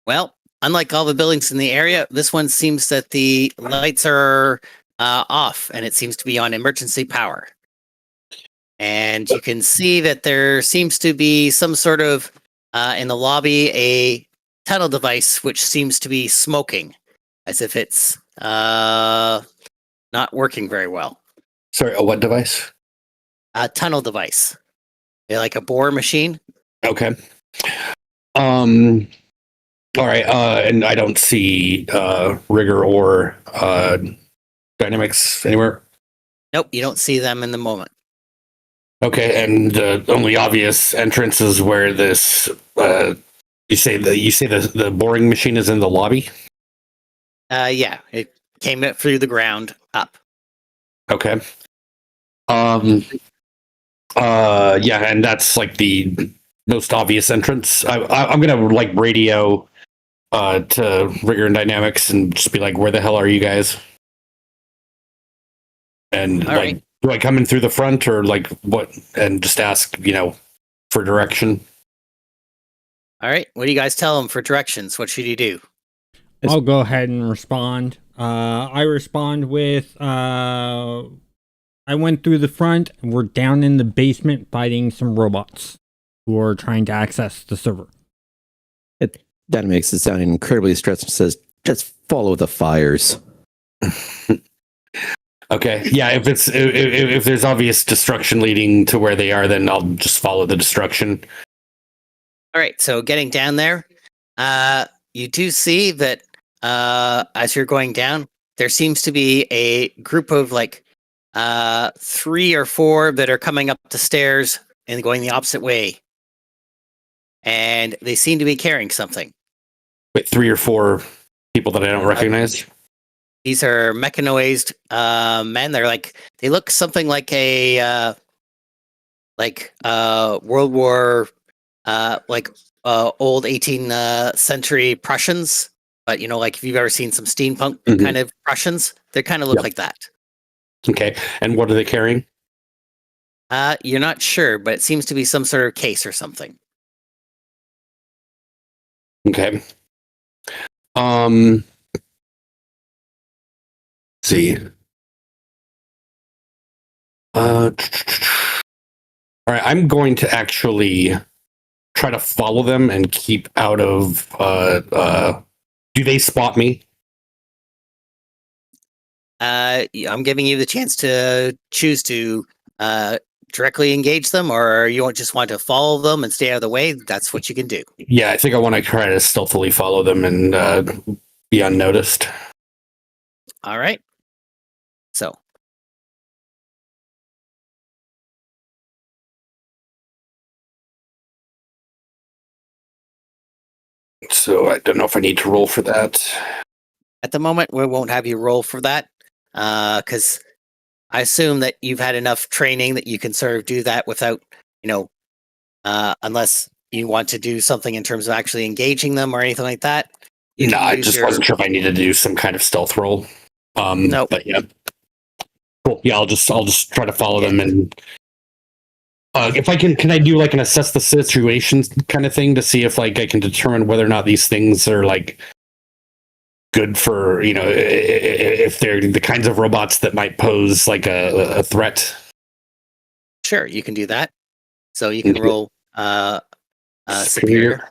Well, unlike all the buildings in the area, this one seems that the lights are off, and it seems to be on emergency power. And you can see that there seems to be some sort of in the lobby a tunnel device which seems to be smoking, as if it's not working very well. Sorry, a what device? A tunnel device, like a bore machine. Okay. All right. And I don't see Rigor or Dynamics anywhere. Nope, you don't see them in the moment. Okay, and the only obvious entrance is where this. You say the boring machine is in the lobby. Yeah, it came up through the ground up. Okay. Yeah, and that's like the most obvious entrance. I'm gonna like radio to Rigor and Dynamics and just be like, "Where the hell are you guys?" And All like, right. do I come in through the front or like what? And just ask, for direction. All right, what do you guys tell him for directions? What should he do? I'll go ahead and respond. I respond with I went through the front and we're down in the basement fighting some robots who are trying to access the server. That makes it sound incredibly stressed and says, just follow the fires. Okay, yeah. If there's obvious destruction leading to where they are, then I'll just follow the destruction. All right, so getting down there, you do see that as you're going down, there seems to be a group of like 3 or 4 that are coming up the stairs and going the opposite way. And they seem to be carrying something. Wait, 3 or 4 people that I don't recognize. These are mechanized men. They look something like a World War old 18th century Prussians. But like if you've ever seen some steampunk kind of Prussians, they kind of look like that. Okay, and what are they carrying? You're not sure, but it seems to be some sort of case or something. Okay. See. All right, I'm going to actually try to follow them and keep out of do they spot me? I'm giving you the chance to choose to directly engage them, or you won't just want to follow them and stay out of the way. That's what you can do. Yeah, I think I want to try to stealthily follow them and be unnoticed. All right. So. So I don't know if I need to roll for that. At the moment, we won't have you roll for that, because I assume that you've had enough training that you can sort of do that without, unless you want to do something in terms of actually engaging them or anything like that. No, I just wasn't sure if I needed to do some kind of stealth roll. No, but yeah, cool. Yeah, I'll just try to follow them, and if I can I do like an assess the situation kind of thing to see if like I can determine whether or not these things are like good for if they're the kinds of robots that might pose like a threat. Sure, you can do that. So you can roll superior.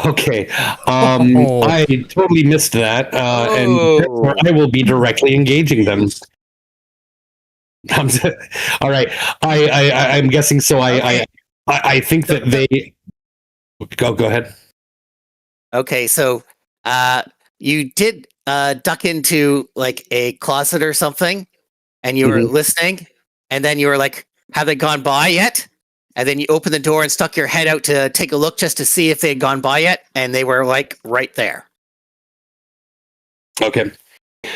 Okay. Oh. I totally missed that, and therefore Oh. I will be directly engaging them. All right. I'm guessing so. Okay. I think that they go ahead. Okay, so you did duck into like a closet or something, and you were Mhm. listening, and then you were like, "Have they gone by yet?" And then you opened the door and stuck your head out to take a look just to see if they had gone by yet, and they were like right there. Okay.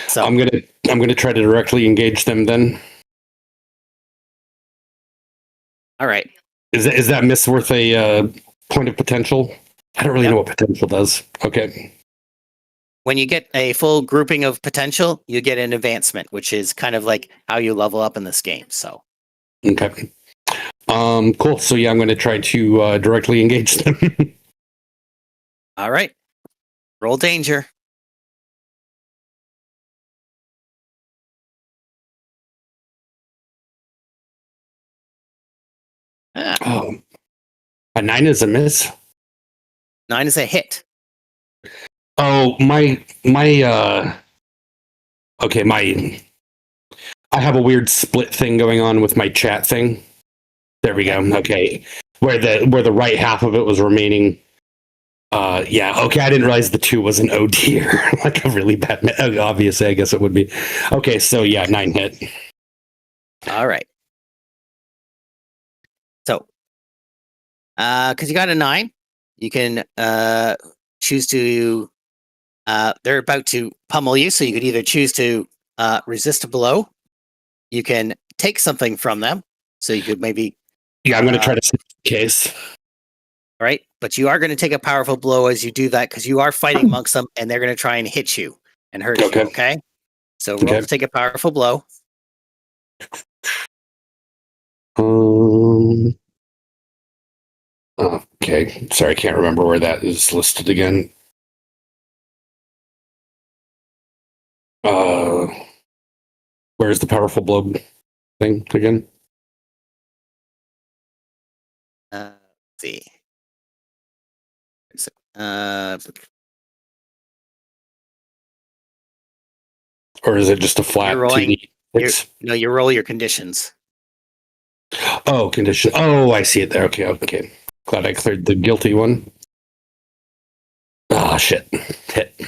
So I'm gonna try to directly engage them then. all right, Is that miss worth a point of potential? I don't really Yep. know what potential does. Okay. when you get a full grouping of potential, you get an advancement, which is kind of like how you level up in this game. So Okay. Cool. So yeah, I'm going to try to directly engage them. all right, roll danger. Ah, Oh, a 9 is a miss. 9 is a hit. Oh, okay, I have a weird split thing going on with my chat thing. There we go. Okay. Where the right half of it was remaining. Yeah, okay, I didn't realize the 2 was an oh dear. Like a really bad obviously I guess it would be. Okay, so yeah, 9 hit. All right. So, because you got a 9, you can choose to. They're about to pummel you, so you could either choose to resist a blow. You can take something from them, so you could maybe. Yeah, I'm going to try to save the case. Right, but you are going to take a powerful blow as you do that because you are fighting amongst them, and they're going to try and hit you and hurt Okay. you. Okay, so roll Okay. to take a powerful blow. Um okay. Sorry, I can't remember where that is listed again. Uh, where's the powerful blow thing again? Let's see. Uh, Or is it just a you're flat rolling. 2d6? You roll your conditions. Oh, condition. Oh, I see it there. Okay, okay. Glad I cleared the guilty one. Ah, shit. Hit.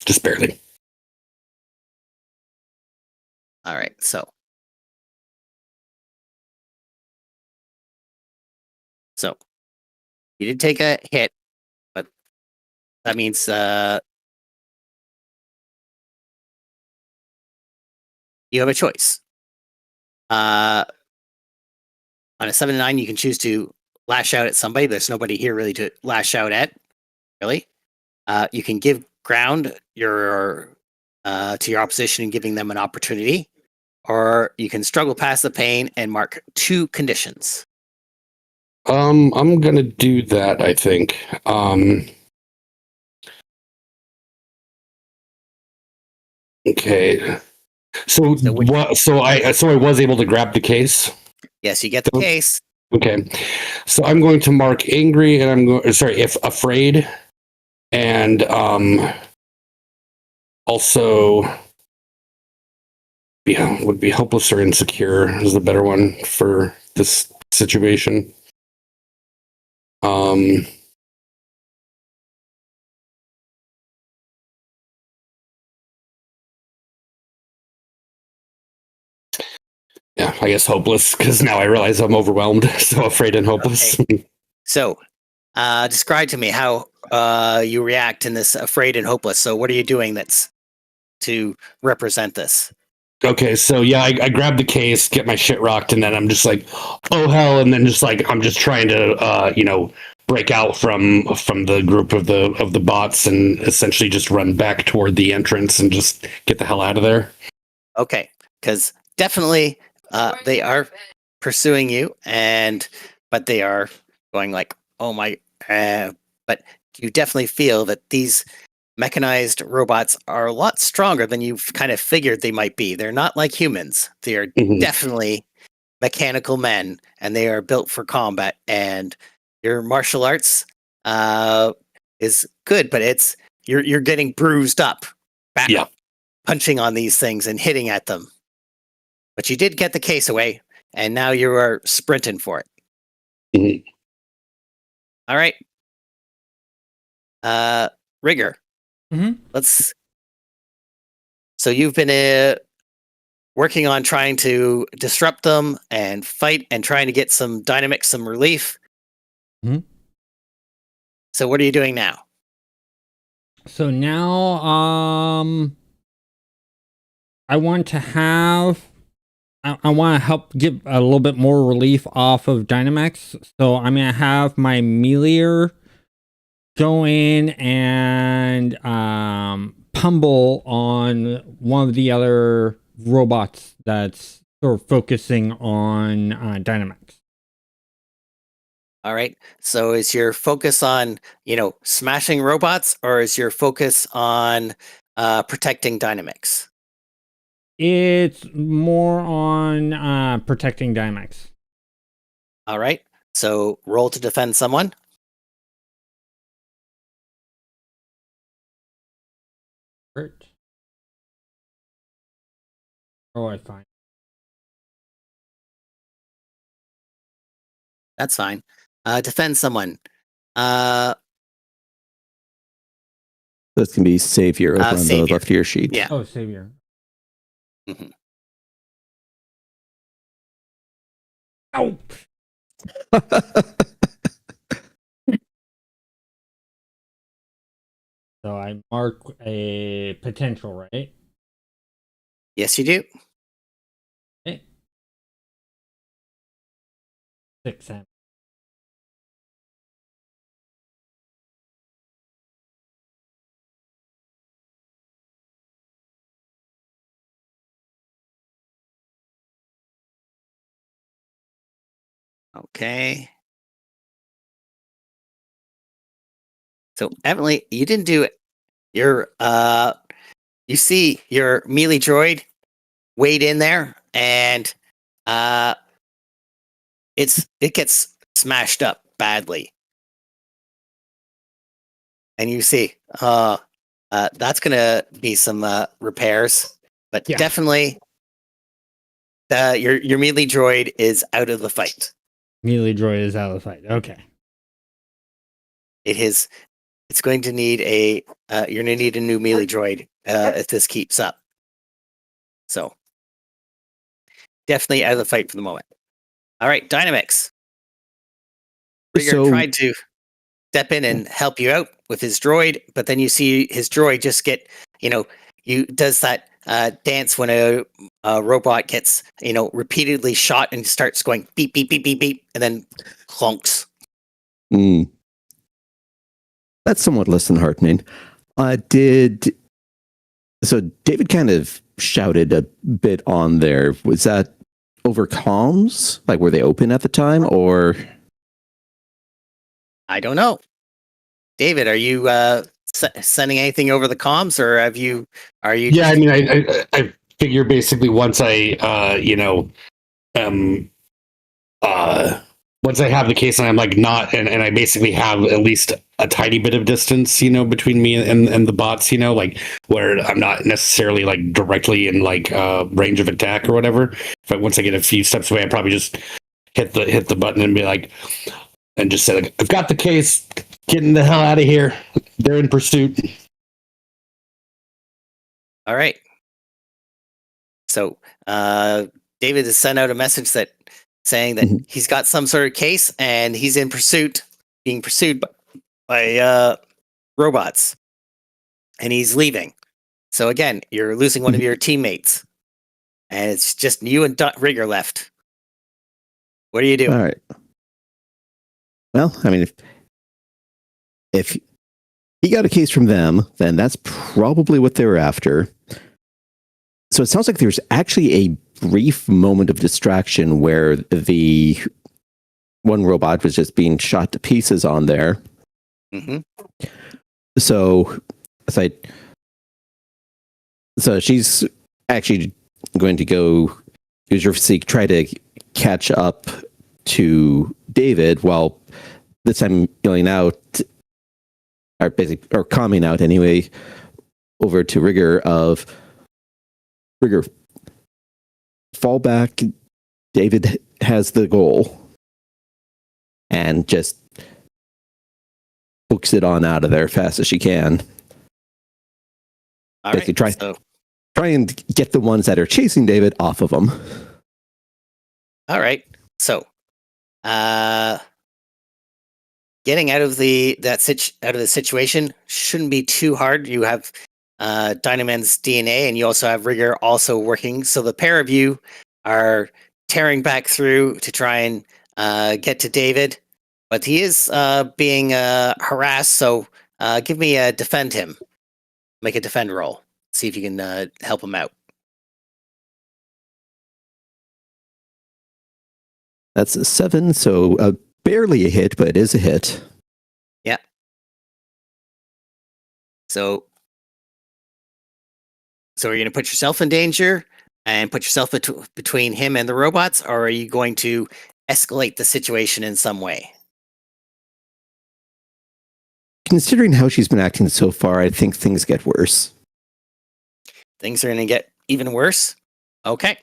Just barely. All right, so you did take a hit, but that means you have a choice. On a 7 to 9, you can choose to lash out at somebody. There's nobody here really to lash out at. Really, you can give ground your to your opposition and giving them an opportunity, or you can struggle past the pain and mark 2 conditions. I'm gonna do that, I think. Okay. So what? So I was able to grab the case. Yes, you get the case. Okay. So I'm going to mark angry, and I'm going. Sorry, if afraid, and also yeah, would be hopeless or insecure is the better one for this situation. Yeah, I guess hopeless because now I realize I'm overwhelmed. So afraid and hopeless. Okay. So, describe to me how you react in this afraid and hopeless. So, what are you doing that's to represent this? Okay, so yeah, I grab the case, get my shit rocked, and then I'm just like, oh hell, and then just like I'm just trying to break out from the group of the bots and essentially just run back toward the entrance and just get the hell out of there. Okay, because definitely they are pursuing you, but they are going like, oh my, but you definitely feel that these mechanized robots are a lot stronger than you've kind of figured they might be. They're not like humans. They are Mhm. definitely mechanical men, and they are built for combat. And your martial arts is good, but you're getting bruised up, back, Yeah. punching on these things and hitting at them. But you did get the case away, and now you are sprinting for it. Mhm. All right. Rigger. Mhm. So you've been working on trying to disrupt them and fight and trying to get some dynamics, some relief. Mhm. So what are you doing now? So now, I want to I want to help give a little bit more relief off of Dynamax. So I'm gonna have my Melior go in and pummel on one of the other robots that's sort of focusing on Dynamax. All right. So is your focus on, smashing robots, or is your focus on protecting Dynamics? It's more on protecting Dynamax. All right. So roll to defend someone. Hurt. Oh, I find. That's fine. Defend someone. Uh, This can be Savior over on the Savior. left of your sheet. Yeah. Oh, Savior. Mhm. Ow! So I mark a potential, right? Yes, you do. Okay. 6 M. Okay. So Emily, you didn't do it. You see your melee droid wade in there, and it gets smashed up badly. And you see, that's gonna be some repairs, but Yeah. definitely, your melee droid is out of the fight. Melee droid is out of the fight. Okay. It's going to need you're gonna need a new melee droid if this keeps up. So definitely out of the fight for the moment. All right, Dynamix. Rigger So- tried to step in and help you out with his droid, but then you see his droid just get, does that dance when a robot gets, repeatedly shot and starts going beep, beep, beep, beep, beep, and then clunks. Mm. That's somewhat less than heartening. So David kind of shouted a bit on there. Was that over comms? Like, were they open at the time, or? I don't know. David, are you sending anything over the comms, or are you? Yeah, I mean, I figure basically once once I have the case and I'm like not, and I basically have at least a tiny bit of distance, between me and the bots, like where I'm not necessarily like directly in like range of attack or whatever. Once I get a few steps away, I probably just hit the button and be like, and just say like, I've got the case, getting the hell out of here. They're in pursuit. All right. So David has sent out a message saying that he's got some sort of case and he's in being pursued by robots, and he's leaving. So again, you're losing one of your teammates, and it's just you and Rigger left. What are you doing? All right. Well, I mean, if he got a case from them, then that's probably what they were after. So it sounds like there's actually a brief moment of distraction where the one robot was just being shot to pieces on there. Mm-hmm. So she's actually going to go try to catch up to David while this time yelling out, or calming out anyway, over to Rigger of Rigger, fall back. David has the goal, and just books it on out of there fast as she can. All Basically, right. try and get the ones that are chasing David off of him. All right. So, getting out of the situation shouldn't be too hard. You have Dynaman's DNA, and you also have Rigger also working. So the pair of you are tearing back through to try and get to David, but he is being harassed. So give me a defend him. Make a defend roll. See if you can help him out. That's a 7, so barely a hit, but it is a hit. Yeah. So are you going to put yourself in danger and put yourself between him and the robots, or are you going to escalate the situation in some way? Considering how she's been acting so far, I think things get worse. Things are going to get even worse? Okay.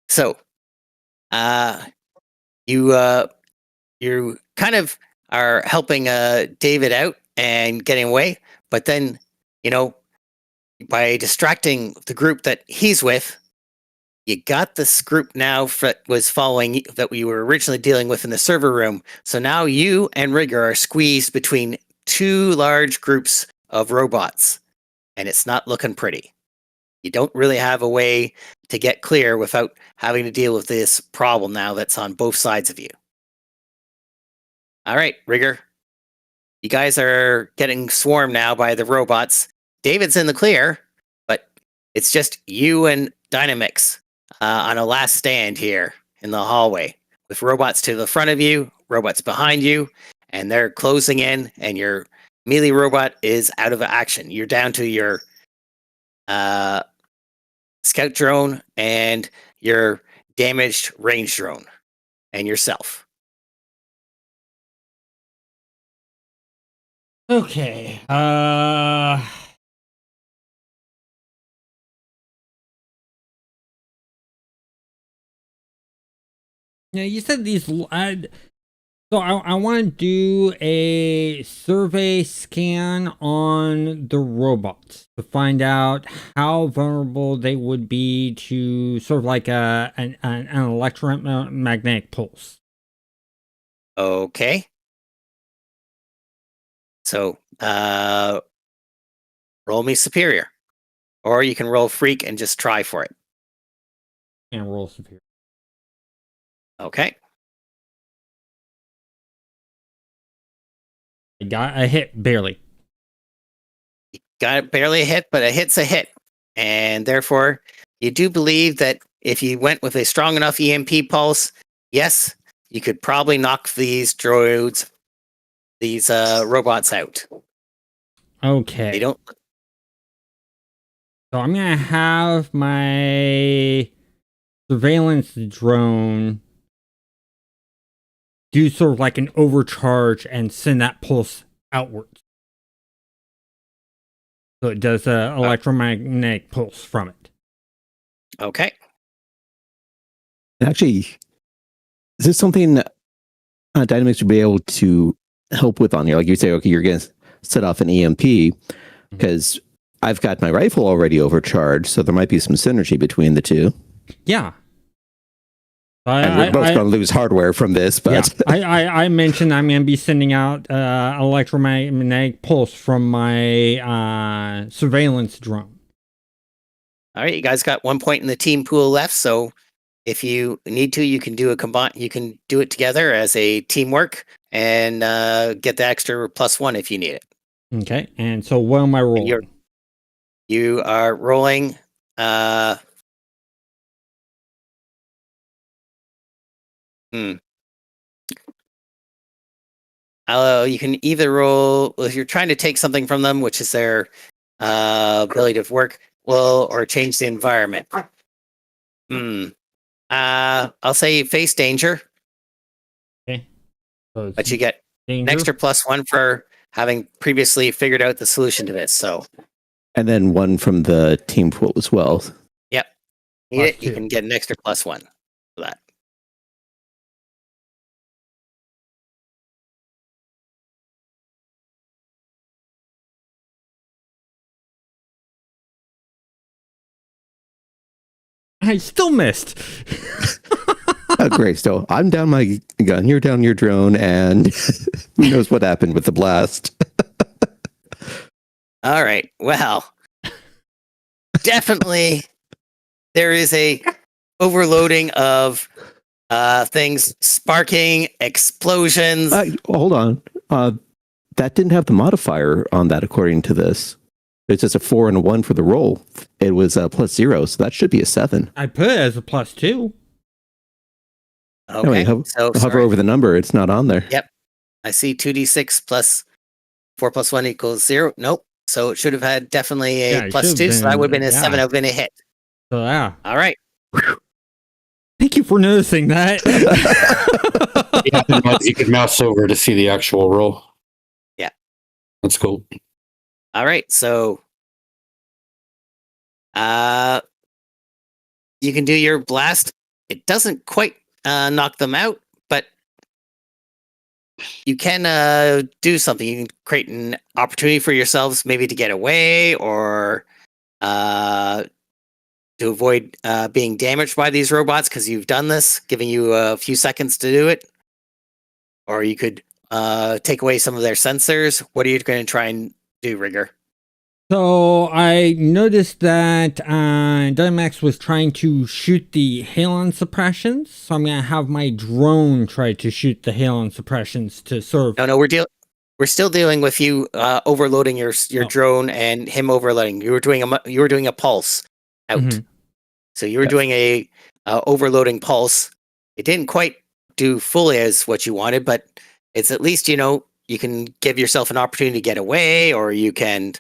So, you kind of are helping David out and getting away, but then, by distracting the group that he's with, you got this group now that was following that we were originally dealing with in the server room. So now you and Rigger are squeezed between two large groups of robots, and it's not looking pretty. You don't really have a way to get clear without having to deal with this problem now that's on both sides of you. All right, Rigger. You guys are getting swarmed now by the robots. David's in the clear, but it's just you and Dynamix on a last stand here in the hallway, with robots to the front of you, robots behind you, and they're closing in, and your melee robot is out of action. You're down to your scout drone and your damaged range drone and yourself. Okay. Yeah, you said these. So I want to do a survey scan on the robots to find out how vulnerable they would be to sort of like an electromagnetic pulse. Okay. So, roll me superior. Or you can roll freak and just try for it. And roll superior. Okay. I got a hit, barely. You got barely a hit, but a hit's a hit. And therefore, you do believe that if you went with a strong enough EMP pulse, yes, you could probably knock these robots out. Okay. They don't. So I'm gonna have my surveillance drone do sort of like an overcharge and send that pulse outwards. So it does an electromagnetic pulse from it. Okay. Actually, is this something Dynamics would be able to help with on here? Like you say, okay, you're going to set off an EMP because I've got my rifle already overcharged, so there might be some synergy between the two. Yeah. And we're both going to lose hardware from this, but yeah, I mentioned I'm going to be sending out electromagnetic pulse from my surveillance drone. All right, you guys got 1 point in the team pool left, so if you need to, you can do you can do it together as a teamwork and get the extra +1 if you need it. Okay, and so what am I rolling? You are rolling. You can either roll if you're trying to take something from them, which is their ability to work, or change the environment. I'll say face danger. Okay. So but you get An Danger. extra +1 for having previously figured out the solution to this. So, And then one from the team pool as well. need it, you +2. can get an extra +1 for that. I still missed. Oh, great. So I'm down my gun, you're down your drone, and who knows what happened with the blast. All right. Well, definitely there is a overloading of things, sparking, explosions. Hold on. That didn't have the modifier on that according to this. It's just a 4 and a 1 for the roll. It was a +0, so that should be a 7. I put it as a +2. Okay. No, So hover sorry. over the number. It's not on there. Yep. I see 2d6 plus 4 plus 1 equals 0. Nope. So it should have had definitely a Yeah, it should have +2. So that been, would have been a yeah. 7. That would have been a hit. So yeah. All right. Thank you for noticing that. You could mouse over to see the actual roll. Yeah. That's cool. All right. So you can do your blast. It doesn't quite knock them out, but you can do something. You can create an opportunity for yourselves, maybe to get away or to avoid being damaged by these robots because you've done this, giving you a few seconds to do it. Or you could take away some of their sensors. What are you going to try and do, Rigger? So I noticed that Dynamax was trying to shoot the halon suppressions. So I'm gonna have my drone try to shoot the halon suppressions to sort of. No, we're still dealing with you overloading your Oh. drone and him overloading. You were doing a pulse out. Mhm. So you were Yes. doing a overloading pulse. It didn't quite do fully as what you wanted, but it's at least you can give yourself an opportunity to get away, or you can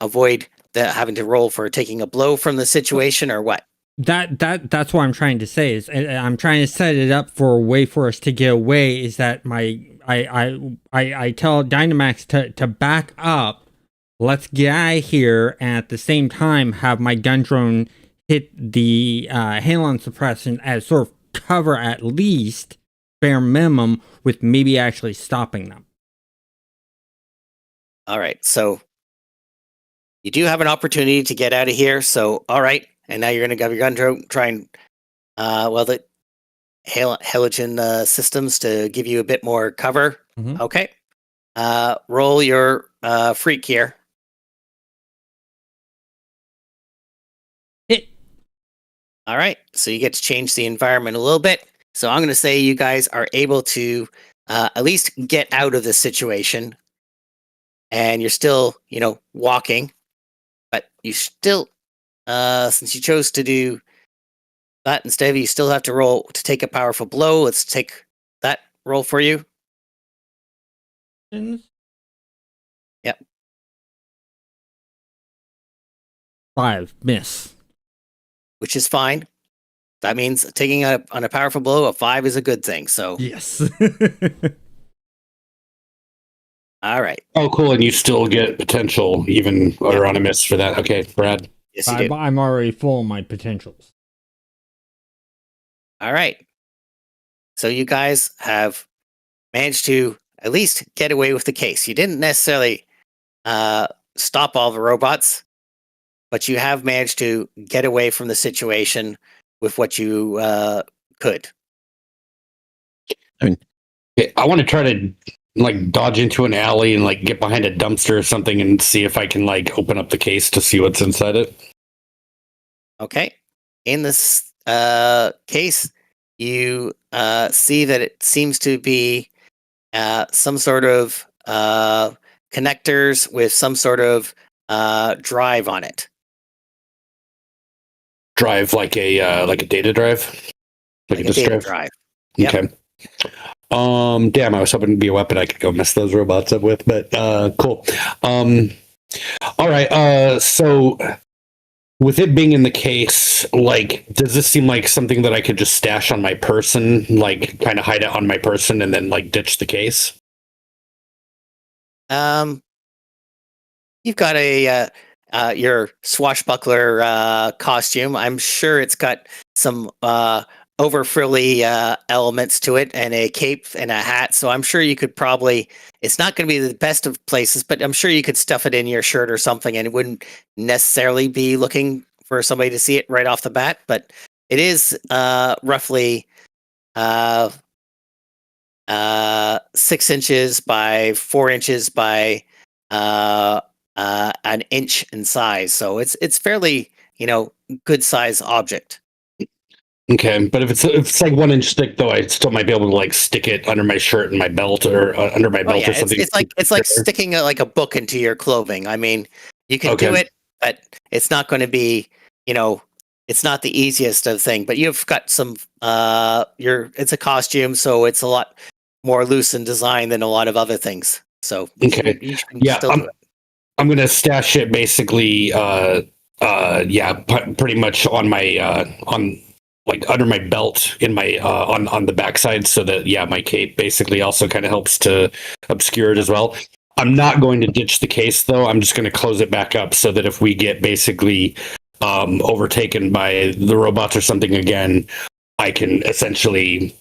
avoid having to roll for taking a blow from the situation, or what. That's what I'm trying to say is I'm trying to set it up for a way for us to get away. Is that I tell Dynamax to back up. Let's get out of here, and at the same time have my gun drone hit the halon suppression as sort of cover, at least bare minimum, with maybe actually stopping them. All right, so you do have an opportunity to get out of here. So, all right, and now you're going to have your gun drone try and the halogen systems to give you a bit more cover. Mhm. Okay, roll your freak here. Hit. All right, so you get to change the environment a little bit. So I'm going to say you guys are able to at least get out of this situation, and you're still, walking, but you still, since you chose to do that instead, you still have to roll to take a powerful blow. Let's take that roll for you. Yep. 5 miss. Which is fine. That means taking on a powerful blow, a 5 is a good thing. So, Yes. all right. Oh, cool. And you still get potential even or on a miss for that. Okay, Brad. Yes, you do. I'm already full of my potentials. All right. So you guys have managed to at least get away with the case. You didn't necessarily stop all the robots, but you have managed to get away from the situation with what you could. I want to try to dodge into an alley and get behind a dumpster or something and see if I can open up the case to see what's inside it. Okay. In this case, you see that it seems to be some sort of connectors with some sort of drive on it. Drive like a data drive, Like a disk data drive. Yep. Okay. Damn, I was hoping it'd be a weapon I could go mess those robots up with, but cool. All right. So with it being in the case, does this seem like something that I could just stash on my person, kind of hide it on my person and then ditch the case? You've got your swashbuckler costume. I'm sure it's got some over frilly elements to it, and a cape and a hat. So I'm sure you could probably. It's not going to be the best of places, but I'm sure you could stuff it in your shirt or something, and it wouldn't necessarily be looking for somebody to see it right off the bat. But it is roughly uh, 6 inches by 4 inches by an inch in size. So it's fairly good size object. Okay, but if it's like 1 inch thick, though, I still might be able to like stick it under my shirt and my belt, or under my Oh belt yeah, or something. it's like sticking like a book into your clothing. I mean, you can do Okay. it, but it's not going to be it's not the easiest of thing. But you've got some it's a costume, so it's a lot more loose in design than a lot of other things. So Okay. you can Yeah, still do it. I'm gonna stash it basically. Pretty much on my on like under my belt in my on the backside, so that my cape basically also kind of helps to obscure it as well. I'm not going to ditch the case though. I'm just going to close it back up so that if we get basically overtaken by the robots or something again, I can essentially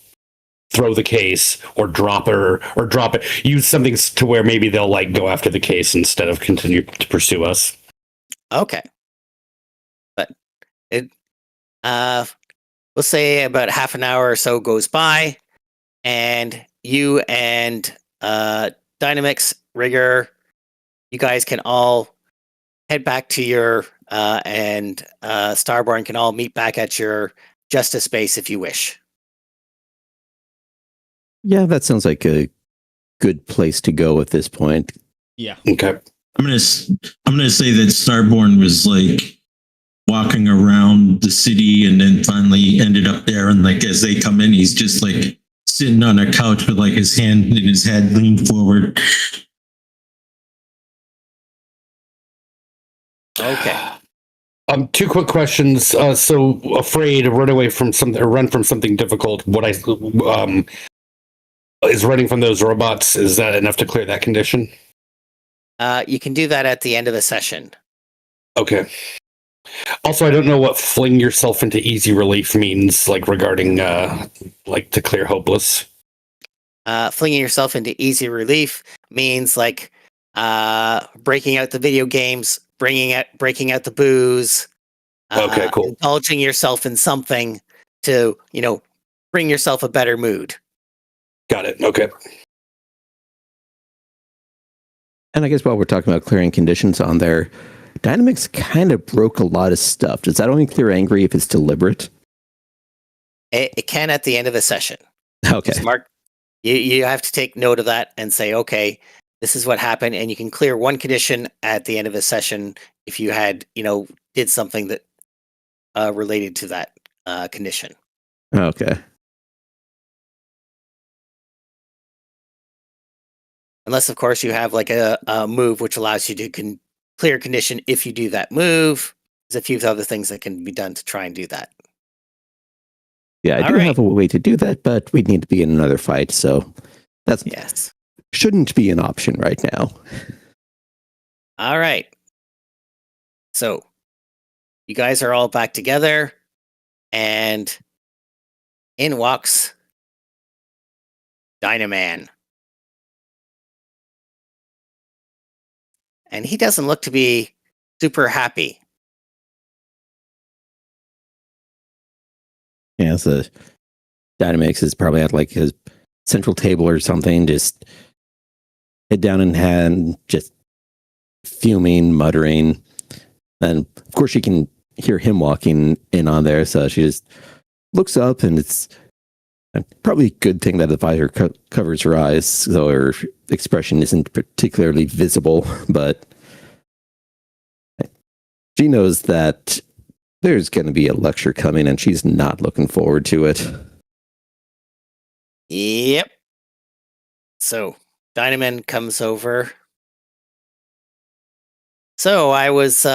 throw the case or drop it. Use something to where maybe they'll like go after the case instead of continue to pursue us. Okay, but it we'll say about half an hour or so goes by, and you and Dynamix, Rigger, you guys can all head back to your and Starborn can all meet back at your Justice base if you wish. Yeah, that sounds like a good place to go at this point. Yeah. Okay. I'm gonna say that Starborn was like walking around the city and then finally ended up there, and like as they come in, he's just like sitting on a couch with like his hand in his head leaned forward. Okay. Two quick questions. So afraid to run away from something or run from something difficult. What I is running from those robots, is that enough to clear that condition? You can do that at the end of the session. Okay. Also, I don't know what fling yourself into easy relief means, like regarding like to clear hopeless. Flinging yourself into easy relief means like breaking out the video games, breaking out the booze. Okay, cool. Indulging yourself in something to bring yourself a better mood. Got it. Okay. And I guess while we're talking about clearing conditions on there, Dynamics kind of broke a lot of stuff. Does that only clear angry if it's deliberate? It can at the end of the session. Okay. Just mark. You have to take note of that and say, okay, this is what happened, and you can clear one condition at the end of a session if you had did something that related to that condition. Okay. Unless, of course, you have like a move which allows you to clear a condition if you do that move. There's a few other things that can be done to try and do that. Yeah, I All do right. have a way to do that, but we'd need to be in another fight, so that's Yes. shouldn't be an option right now. All right. So you guys are all back together, and in walks Dynaman. And he doesn't look to be super happy. Yeah, so Dynamics is probably at like his central table or something, just head down in hand, just fuming, muttering. And of course, she can hear him walking in on there, so she just looks up, and it's probably a good thing that the visor covers her eyes, so her expression isn't particularly visible, but she knows that there's going to be a lecture coming, and she's not looking forward to it. Yep. So Dynaman comes over. So I was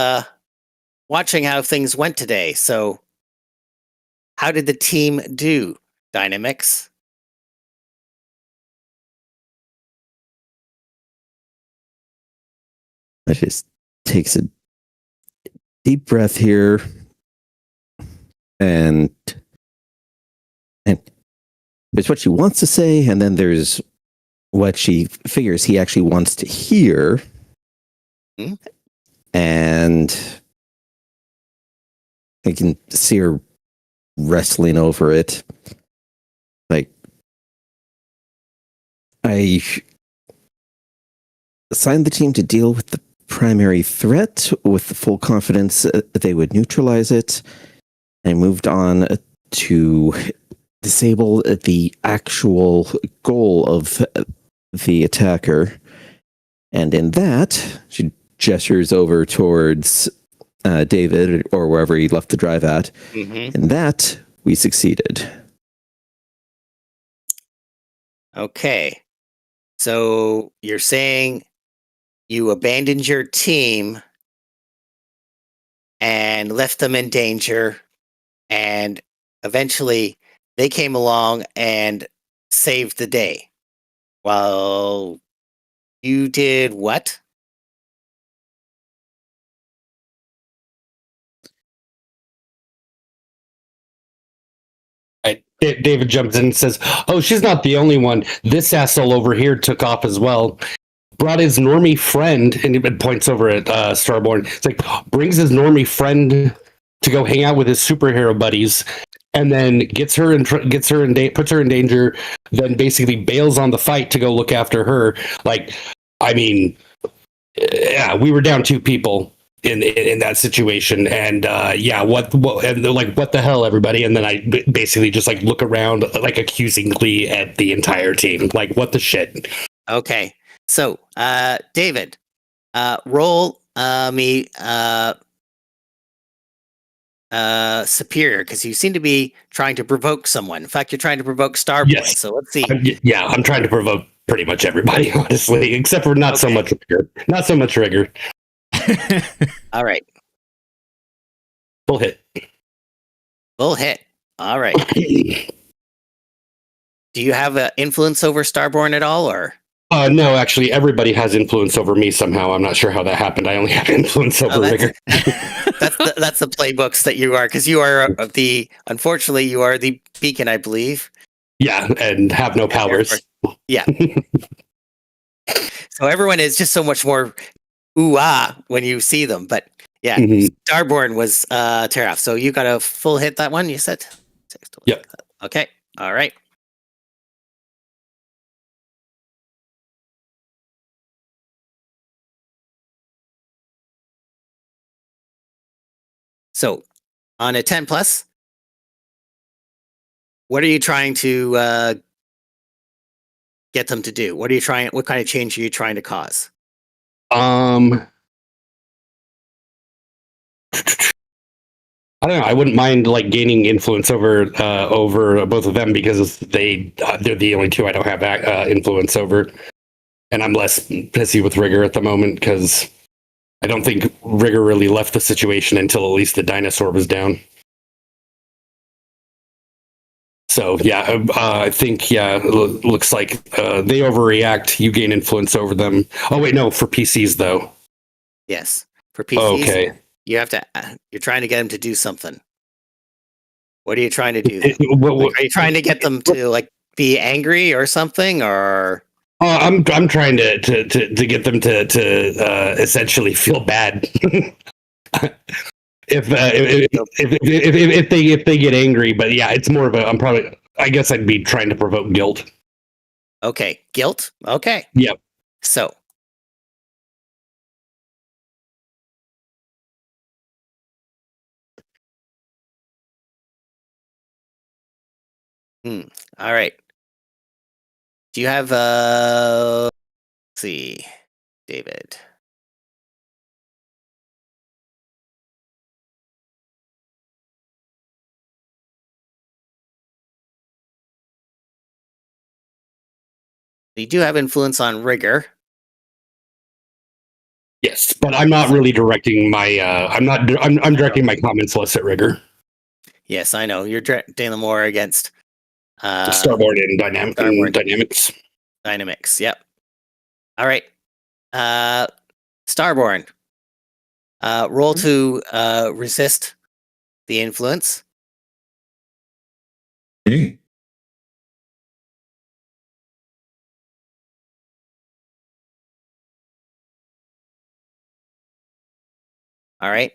watching how things went today. So how did the team do, Dynamix? I just takes a deep breath here, and there's what she wants to say, and then there's what she figures he actually wants to hear. Hmm? And I can see her wrestling over it. Like, I assigned the team to deal with the primary threat with the full confidence that they would neutralize it. I moved on to disable the actual goal of the attacker. And in that, she gestures over towards David or wherever he left the drive at. Mm-hmm. In that, we succeeded. Okay. So you're saying you abandoned your team and left them in danger, and eventually they came along and saved the day. While you did what? David jumps in and says, "Oh, she's not the only one. This asshole over here took off as well. Brought his normie friend," and he points over at Starborn. It's like, brings his normie friend to go hang out with his superhero buddies, and then puts her in danger. Then basically bails on the fight to go look after her. Like, I mean, yeah, we were down 2 people in that situation, and what and they're like, what the hell, everybody? And then I basically just like look around like accusingly at the entire team, like, what the shit. Okay. So, David, roll me superior, because you seem to be trying to provoke someone. In fact, you're trying to provoke Starboy. Yes. So let's see. I'm trying to provoke pretty much everybody, honestly, except for not so much Rigger. Not so much Rigger. All right. Full hit. Full hit. All right. Do you have influence over Starborn at all, or? No, actually, everybody has influence over me somehow. I'm not sure how that happened. I only have influence over Rigger. That's the playbooks that you are, because you are unfortunately, you are the beacon, I believe. Yeah, and have no powers. Yeah. So everyone is just so much more ooh-ah when you see them. But yeah, Starborn was tear off. So you got a full hit that one, you said? Yep. Okay. All right. So on a 10 plus, what are you trying to get them to do? What kind of change are you trying to cause? I don't know. I wouldn't mind like gaining influence over both of them, because they're the only 2 I don't have influence over, and I'm less pissy with Rigger at the moment because I don't think Rigger really left the situation until at least the dinosaur was down. So yeah, I think looks like they overreact. You gain influence over them. Oh wait, no, for PCs though. Yes, for PCs. Okay. You have to. You're trying to get them to do something. What are you trying to do? Are you trying to get them to like be angry or something, or? I'm trying to get them to essentially feel bad. if they get angry, but yeah, it's more of a. I guess I'd be trying to provoke guilt. Okay, guilt. Okay. Yep. So. All right. Do you have let's see, David. You do have influence on Rigger. Yes, but I'm not really directing my. I'm directing my comments less at Rigger. Yes, I know. You're dealing more against Starboard and Dynamics. Dynamics. Yep. All right. Starborn. Roll to resist the influence. Okay. All right.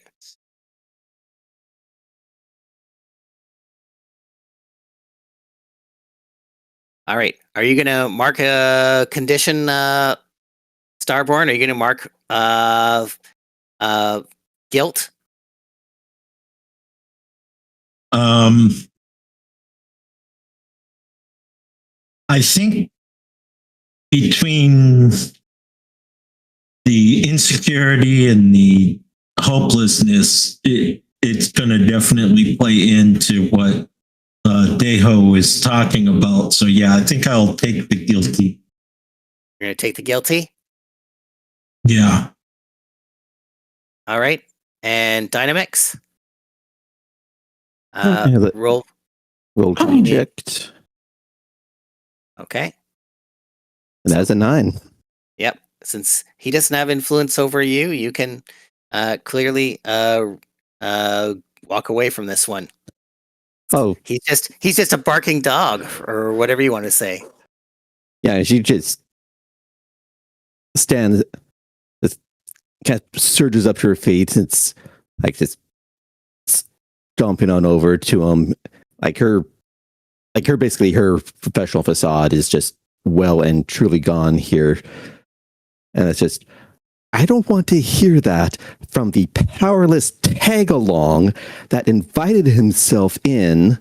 All right. Are you gonna mark a condition, Starborn? Are you gonna mark guilt? I think between the insecurity and the hopelessness, it's going to definitely play into what Deho is talking about. So yeah, I think I'll take the guilty. You're gonna take the guilty. Yeah. All right. And Dynamics. Yeah, Roll. roll to you need- reject. Okay. And that's a 9. Yep. Since he doesn't have influence over you, you can clearly walk away from this one. Oh, He's just a barking dog, or whatever you want to say. yeah, she just stands, just kind of surges up to her feet. It's like just stomping on over to him. Basically her professional facade is just well and truly gone here. And it's just, I don't want to hear that from the powerless tag-along that invited himself in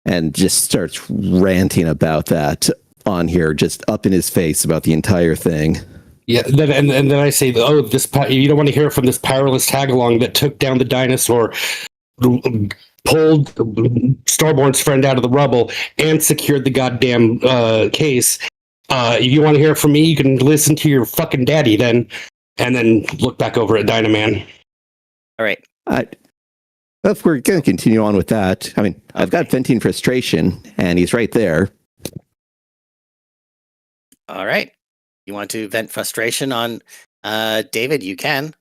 and just starts ranting about that on here, just up in his face about the entire thing. Yeah, and then I say, oh, you don't want to hear it from this powerless tag-along that took down the dinosaur, pulled Starborn's friend out of the rubble, and secured the goddamn case. If you want to hear it from me, you can listen to your fucking daddy then, and then look back over at Dynaman. All right. If we're going to continue on with that, I mean, I've got venting frustration, and he's right there. All right. You want to vent frustration on David? You can.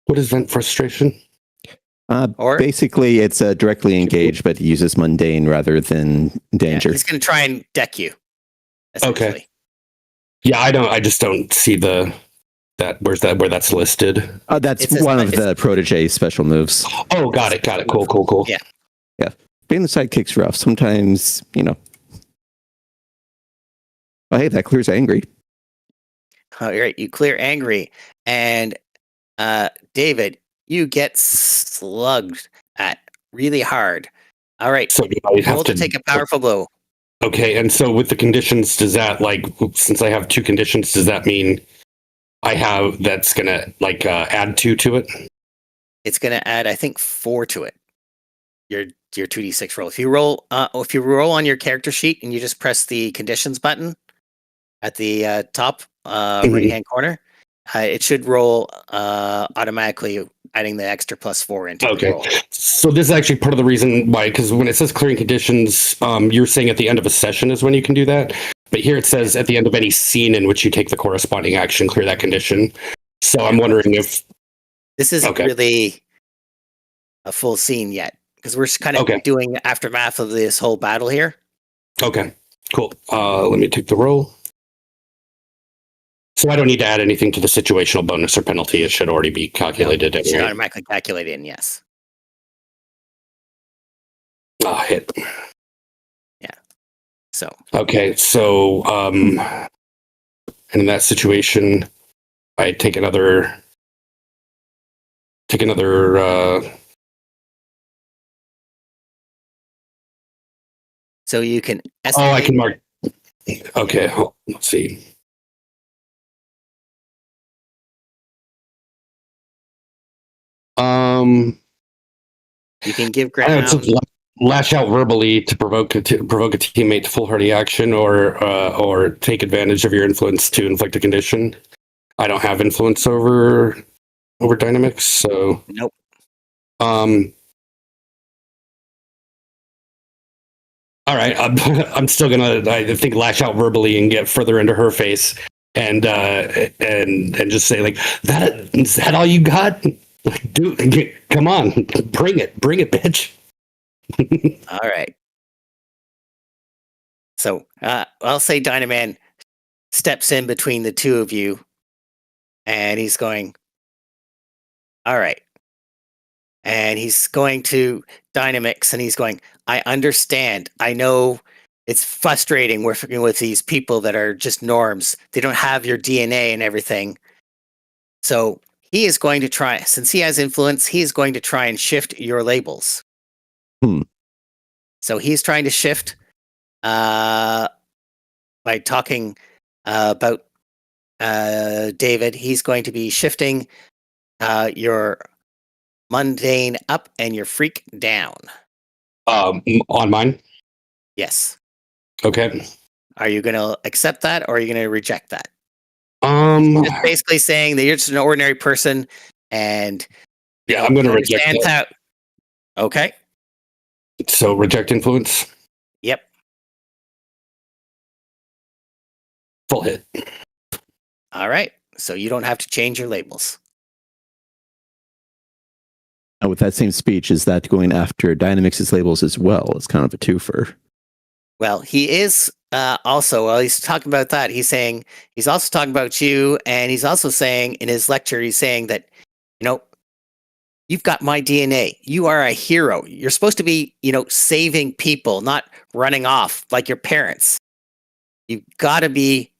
What is vent frustration? Or- Basically, it's directly engaged, but he uses mundane rather than danger. Yeah, he's going to try and deck you. Essentially. Okay. Yeah, I just don't see where that's listed. That's It's one of it's- the protege special moves. Oh, got it. Cool. Yeah. Being the sidekick's rough. Sometimes, oh, hey, that clears angry. All right. You clear angry, and David, you get slugged at really hard. All right. So do I have Roll to take a powerful blow. Okay, and so with the conditions, does that since I have 2 conditions, does that mean that's gonna add 2 to it? It's going to add, I think, 4 to it. Your 2d6 roll. If you roll on your character sheet and you just press the conditions button at the top right hand corner, it should roll automatically, adding the extra +4 into the roll. So this is actually part of the reason why, because when it says clearing conditions, you're saying at the end of a session is when you can do that. But here it says at the end of any scene in which you take the corresponding action, clear that condition. So I'm wondering if this isn't really a full scene yet, because we're kind of doing aftermath of this whole battle here. Okay, cool. Let me take the roll. So I don't need to add anything to the situational bonus or penalty. It should already be calculated. It should automatically calculate in, yes. Hit. Yeah. So. Okay, so in that situation, I take another. So you can. I can mark. Okay, let's see. You can give ground. Lash out verbally to provoke a teammate to foolhardy action, or take advantage of your influence to inflict a condition. I don't have influence over dynamics, so nope. All right, I'm still gonna, I think, lash out verbally and get further into her face, and just say like, that is that all you got? Like, dude, come on, bring it, bitch. All right. So I'll say Dynaman steps in between the two of you, and he's going, all right. And he's going to Dynamix, and he's going, I understand. I know it's frustrating working with these people that are just norms. They don't have your DNA and everything. So he is going to try, since he has influence, he is going to try and shift your labels. So he's trying to shift by talking about David. He's going to be shifting your mundane up and your freak down. On mine. Yes. Okay. Are you going to accept that, or are you going to reject that? Just basically saying that you're just an ordinary person, and yeah, I'm going to reject that. Okay. So reject influence. Yep. Full hit. All right. So you don't have to change your labels. Now, with that same speech, is that going after Dynamix's labels as well? It's kind of a twofer. Well, he is also, while he's talking about that, he's also talking about you, and he's also saying in his lecture, he's saying that, you've got my DNA. You are a hero. You're supposed to be, saving people, not running off like your parents. You've got to be,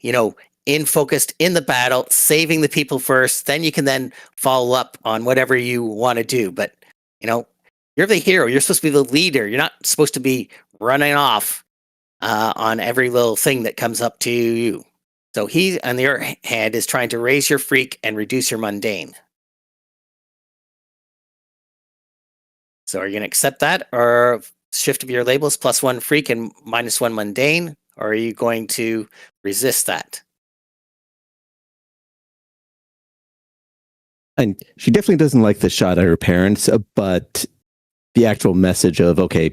focused in the battle, saving the people first. Then you can then follow up on whatever you want to do. But, you're the hero. You're supposed to be the leader. You're not supposed to be running off on every little thing that comes up to you. So he, on the other hand, is trying to raise your freak and reduce your mundane. So are you going to accept that, or shift of your labels +1 freak and -1 mundane? Or are you going to resist that? And she definitely doesn't like the shot at her parents, but the actual message of, okay,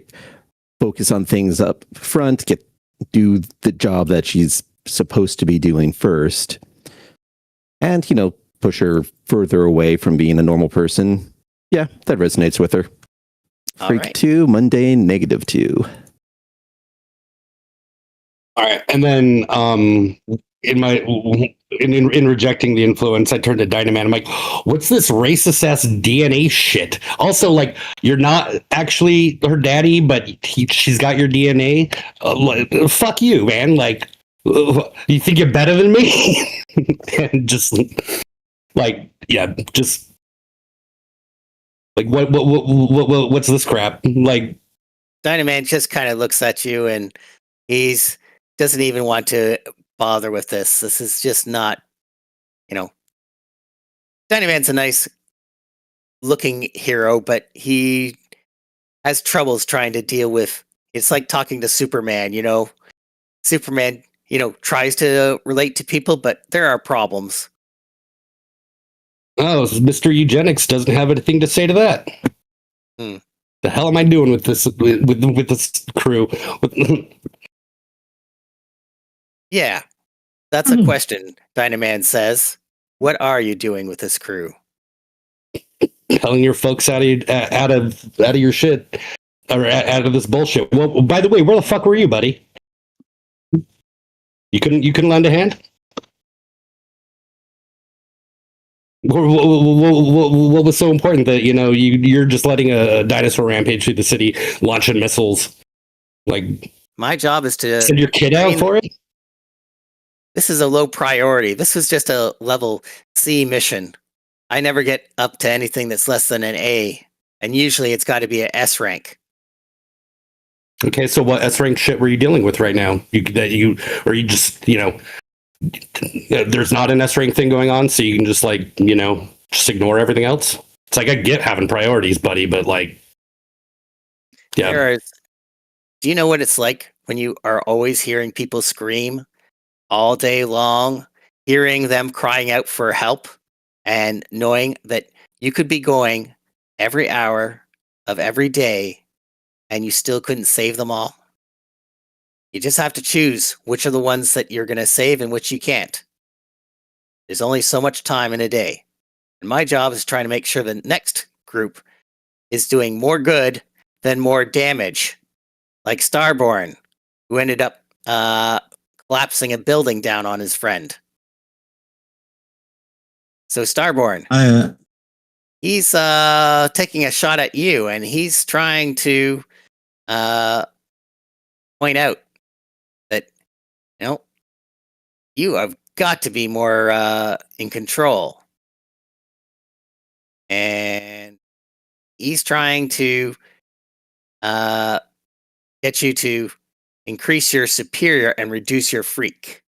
focus on things up front, do the job that she's supposed to be doing first, and, push her further away from being a normal person. Yeah, that resonates with her. Freak right. 2, mundane, -2. All right, and then in rejecting the influence, I turned to Dynaman. I'm like, what's this racist ass DNA shit? Also, like, you're not actually her daddy, but she's got your DNA. Fuck you, man. Like, you think you're better than me? And just like, yeah, just like what's this crap? Like, Dynaman just kind of looks at you, and he's doesn't even want to bother with this. This is just not, Dynaman's a nice looking hero, but he has troubles trying to deal with. It's like talking to Superman. Superman, tries to relate to people, but there are problems. oh, Mr. Eugenics doesn't have anything to say to that. The hell am I doing with this with this crew? Yeah, that's a question. Dynaman says, "What are you doing with this crew?" Telling your folks out of your shit, or out of this bullshit. Well, by the way, where the fuck were you, buddy? You couldn't lend a hand. What was so important that you're just letting a dinosaur rampage through the city, launching missiles? Like, my job is to send your kid out for it. This is a low priority. This was just a level C mission. I never get up to anything that's less than an A, and usually it's got to be an S rank. Okay, so what S rank shit were you dealing with right now? There's not an S rank thing going on, so you can just just ignore everything else. It's like, I get having priorities, buddy, but like, yeah. Do you know what it's like when you are always hearing people scream all day long, hearing them crying out for help, and knowing that you could be going every hour of every day and you still couldn't save them all? You just have to choose which are the ones that you're going to save and which you can't. There's only so much time in a day. And my job is trying to make sure the next group is doing more good than more damage. Like Starborn, who ended up collapsing a building down on his friend. So Starborn, he's taking a shot at you, and he's trying to point out that you have got to be more in control. And he's trying to get you to increase your superior and reduce your freak.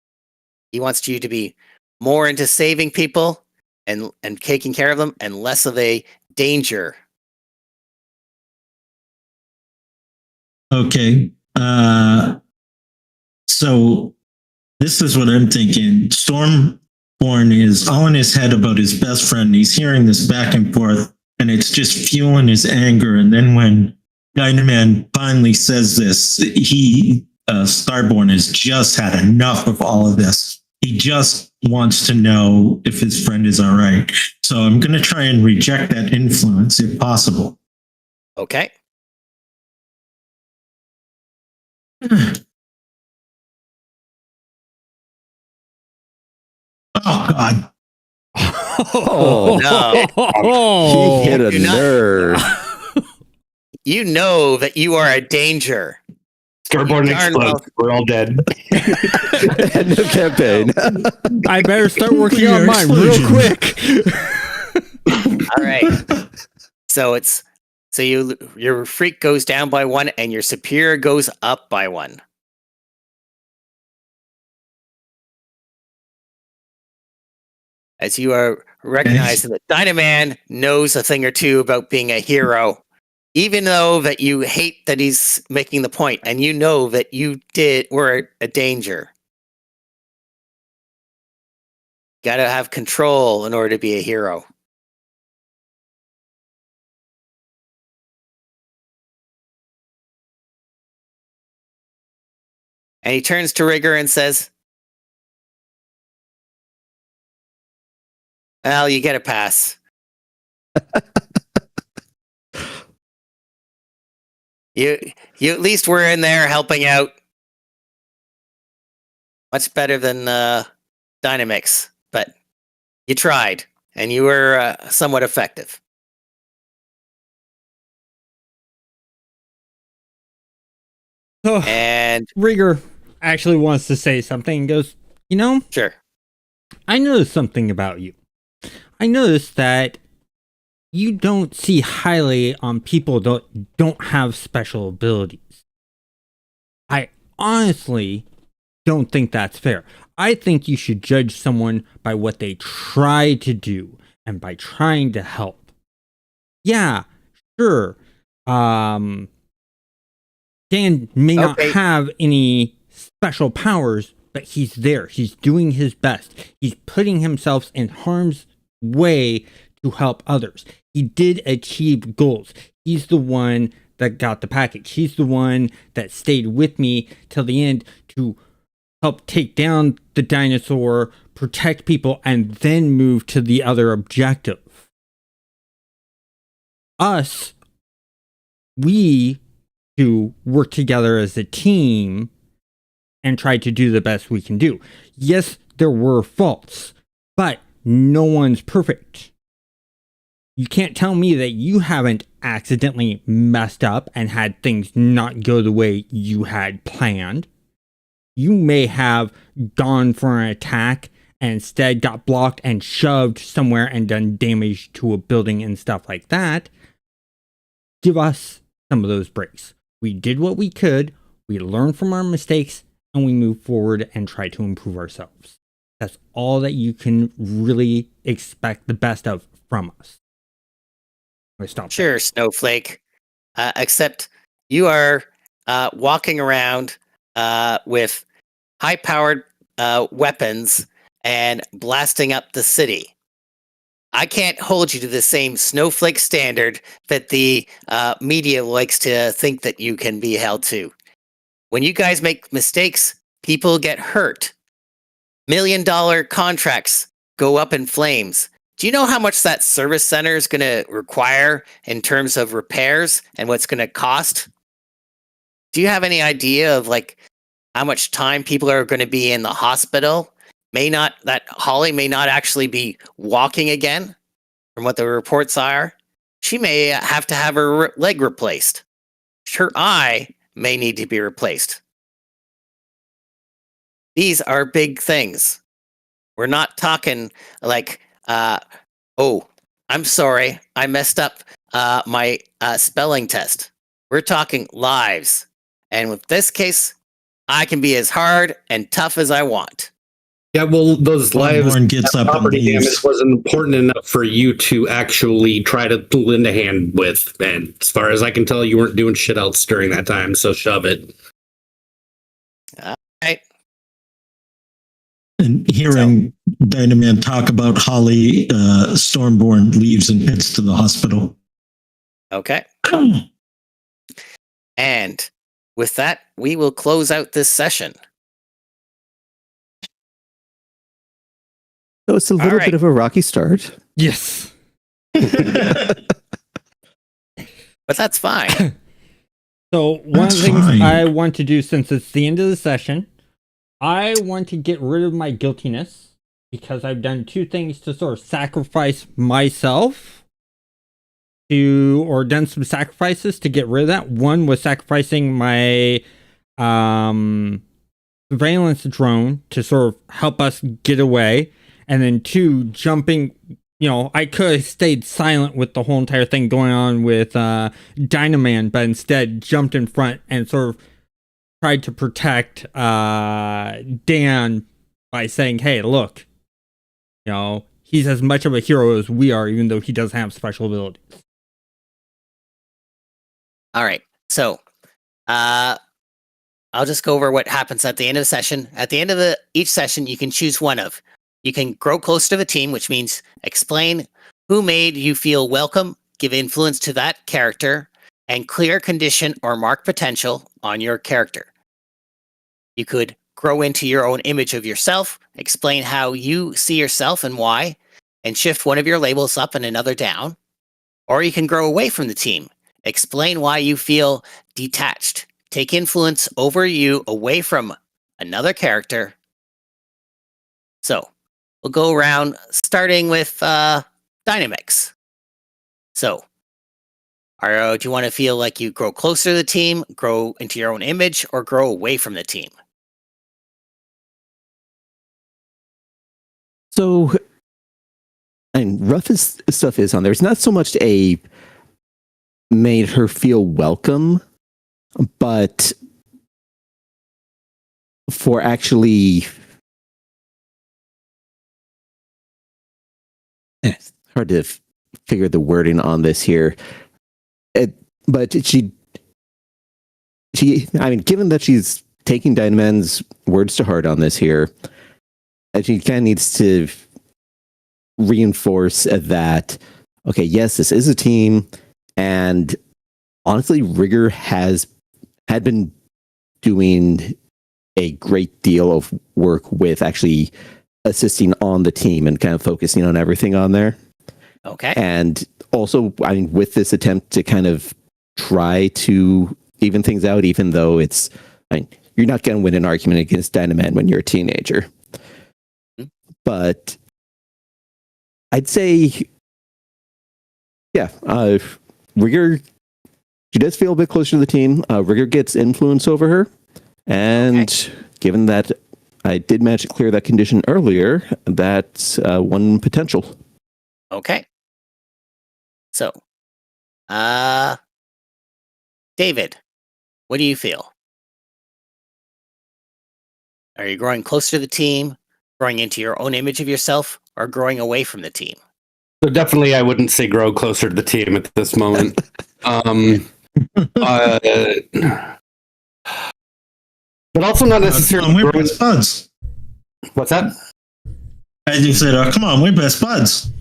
He wants you to be more into saving people and taking care of them and less of a danger. Okay. So this is what I'm thinking. Stormborn is all in his head about his best friend. He's hearing this back and forth, and it's just fueling his anger. And then when Dynaman finally says this, Starborn has just had enough of all of this. He just wants to know if his friend is all right. So I'm going to try and reject that influence if possible. Okay. Oh, God. Oh, no. He hit a Do not- nerve. You know that you are a danger. Starborn Darn explodes. We're all dead. End of campaign. I better start working on mine real quick. All right. So your freak goes down by 1 and your superior goes up by 1. As you are recognizing that Dynaman knows a thing or two about being a hero, even though that you hate that he's making the point, and you know that you were a danger. Got to have control in order to be a hero. And he turns to Rigger and says, "Well, you get a pass. You at least were in there helping out. Much better than Dynamix, but you tried, and you were somewhat effective." Oh, And Rigger actually wants to say something and goes, sure. I noticed something about you. I noticed that you don't see highly on people that don't have special abilities. I honestly don't think that's fair. I think you should judge someone by what they try to do and by trying to help. Yeah, sure. Dan may not have any special powers, but he's there. He's doing his best. He's putting himself in harm's way to help others. He did achieve goals. He's the one that got the package. He's the one that stayed with me till the end to help take down the dinosaur, protect people, and then move to the other objective. We to work together as a team and try to do the best we can do. Yes, there were faults, but no one's perfect. You can't tell me that you haven't accidentally messed up and had things not go the way you had planned. You may have gone for an attack and instead got blocked and shoved somewhere and done damage to a building and stuff like that. Give us some of those breaks. We did what we could, we learned from our mistakes, and we move forward and try to improve ourselves. That's all that you can really expect the best of from us. Stop. Sure, Snowflake. Except you are walking around with high-powered weapons and blasting up the city. I can't hold you to the same snowflake standard that the media likes to think that you can be held to. when you guys make mistakes, people get hurt. $1 million contracts go up in flames. Do you know how much that service center is going to require in terms of repairs and what's going to cost? Do you have any idea of like how much time people are going to be in the hospital? Holly may not actually be walking again from what the reports are. She may have to have her leg replaced. Her eye may need to be replaced. These are big things. We're not talking like, oh, I'm sorry, I messed up my spelling test. We're talking lives. And with this case, I can be as hard and tough as I want. Yeah, well, those lives, Born gets up and property leaves. damage wasn't important enough for you to actually try to lend a hand with. And as far as I can tell, you weren't doing shit else during that time, so shove it. Right. And hearing Dynaman talk about Holly, Stormborn leaves and heads to the hospital. Okay. And with that, we will close out this session. So it's a little right. bit of a rocky start. Yes. But that's fine. So one of That's the things fine. I want to do, since it's the end of the session, I want to get rid of my guiltiness because I've done two things to sort of sacrifice myself or done some sacrifices to get rid of that. One was sacrificing my surveillance drone to sort of help us get away. And then two, jumping, I could have stayed silent with the whole entire thing going on with Dynaman, but instead jumped in front and sort of tried to protect Dan by saying, hey, look, he's as much of a hero as we are, even though he doesn't have special abilities. All right. So I'll just go over what happens at the end of the session. At the end of each session, you can choose one of. You can grow close to the team, which means explain who made you feel welcome, give influence to that character, and clear condition or mark potential on your character. You could grow into your own image of yourself, explain how you see yourself and why, and shift one of your labels up and another down. Or you can grow away from the team, explain why you feel detached, take influence over you away from another character. So we'll go around starting with dynamics. So do you want to feel like you grow closer to the team, grow into your own image, or grow away from the team? So, and rough as stuff is on there, it's not so much made her feel welcome, but for actually, it's hard to figure the wording on this here. But she, I mean, given that she's taking Dynaman's words to heart on this here, she kind of needs to reinforce that, okay, yes, this is a team, and honestly, Rigger had been doing a great deal of work with actually assisting on the team and kind of focusing on everything on there. Okay. And also, I mean, with this attempt to kind of try to even things out, even though you're not going to win an argument against Dynaman when you're a teenager. But I'd say, yeah, Rigger, she does feel a bit closer to the team. Rigger gets influence over her. And given that I did manage to clear that condition earlier, that's one potential. Okay. So, David, what do you feel? Are you growing closer to the team, growing into your own image of yourself, or growing away from the team? So definitely, I wouldn't say grow closer to the team at this moment. But also not necessarily. We're best buds. What's that? I just said, "Oh, come on, we're best buds."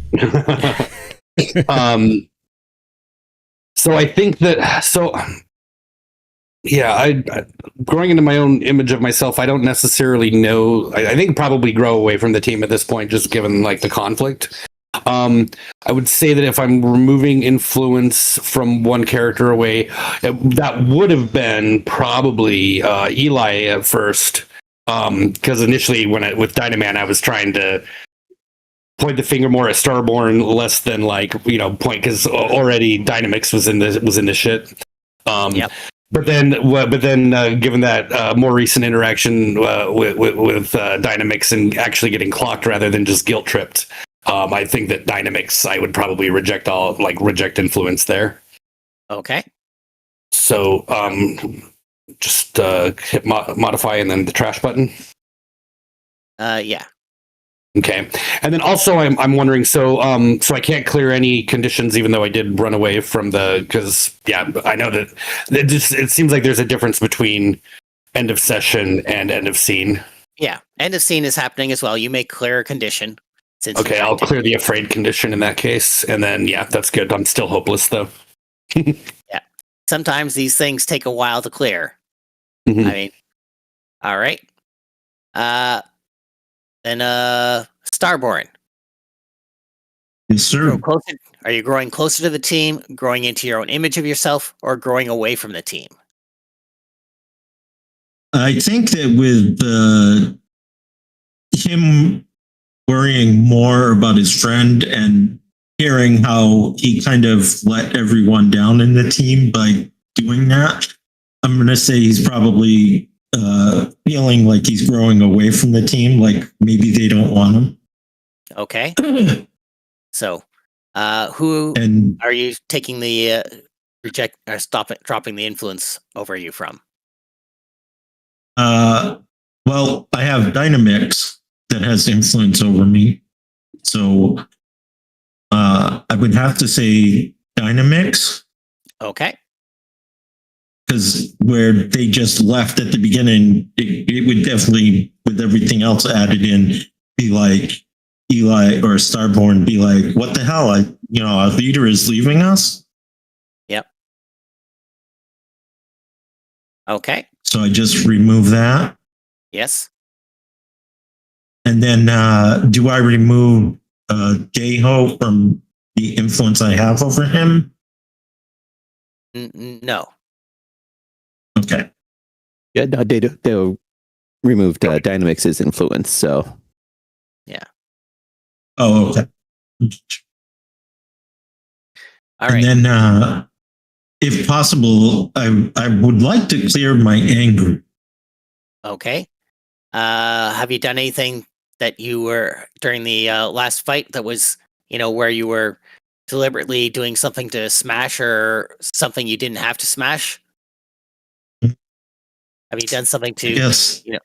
So I think that Yeah, I growing into my own image of myself, I don't necessarily know. I think probably grow away from the team at this point, just given like the conflict. I would say that if I'm removing influence from one character away, that would have been probably Eli at first. Because initially, with Dynaman, I was trying to point the finger more at Starborn, less than like point because already Dynamix was in the shit. Yep. But then, given that more recent interaction with Dynamix and actually getting clocked rather than just guilt tripped, I think that Dynamix I would probably reject influence there. Okay. So just hit modify and then the trash button. Yeah. Okay, and then also I'm wondering, so I can't clear any conditions, even though I did run away from because I know that it seems like there's a difference between end of session and end of scene. Yeah. End of scene is happening as well. You may clear a condition. Since Okay, I'll clear the afraid condition in that case, and then that's good. I'm still hopeless though. Yeah. Sometimes these things take a while to clear. Mhm. I mean, all right. Then Starborn. Yes, sir. Are you growing closer to the team, growing into your own image of yourself, or growing away from the team? I think that with him worrying more about his friend and hearing how he kind of let everyone down in the team by doing that, I'm going to say he's probably feeling like he's growing away from the team, like maybe they don't want him. Okay. So, who And are you taking the dropping the influence over you from? well, I have Dynamix that has influence over me. So I would have to say Dynamix, Okay. because where they just left at the beginning, it would definitely, with everything else added in, be like Eli or Starborn be like, what the hell? Our leader is leaving us. Yep. Okay. So I just remove that. Yes. And then do I remove Jayho from the influence I have over him? No. Okay. Yeah, no, they removed Dynamix's influence, so Oh, okay. All right. And then, if possible, I would like to clear my anger. Okay. Have you done anything that you were during the last fight that was, where you were deliberately doing something to smash or something you didn't have to smash? Have you done something to? Yes. You know.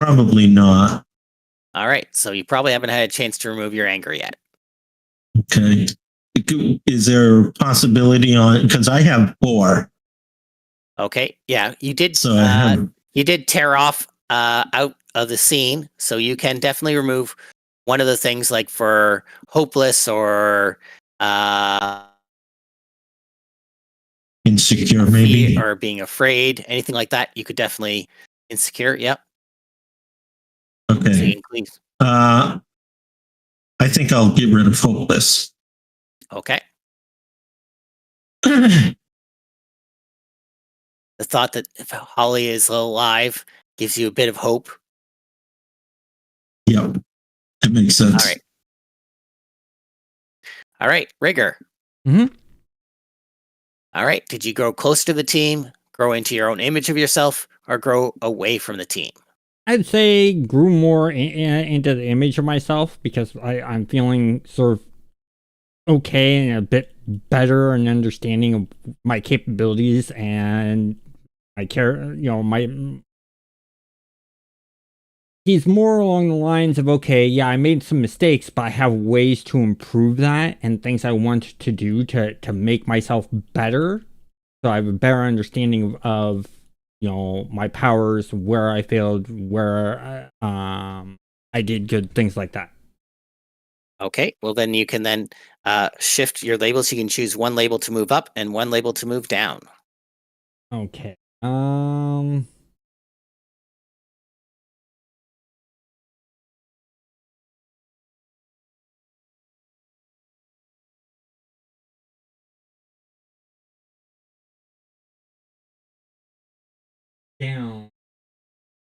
Probably not. All right. So you probably haven't had a chance to remove your anger yet. Okay. Is there a possibility on, because I have 4. Okay. Yeah, you did. So I have, you did tear off out of the scene, so you can definitely remove one of the things, like for hopeless or insecure, maybe. or being afraid, anything like that. You could definitely insecure. Yep. So you Okay. can clean. I think I'll get rid of hopeless. Okay. The thought that if Holly is alive gives you a bit of hope. Yep. That makes sense. All right. All right, Rigger. Mhm. All right. Did you grow close to the team, grow into your own image of yourself, or grow away from the team? I'd say grew more into the image of myself because I'm feeling sort of okay and a bit better and understanding of my capabilities and my he's more along the lines of, okay, yeah, I made some mistakes, but I have ways to improve that and things I want to do to make myself better. So I have a better understanding of my powers, where I failed, where I did good, things like that. Okay, well then you can then shift your labels. You can choose one label to move up and one label to move down. Okay. Down.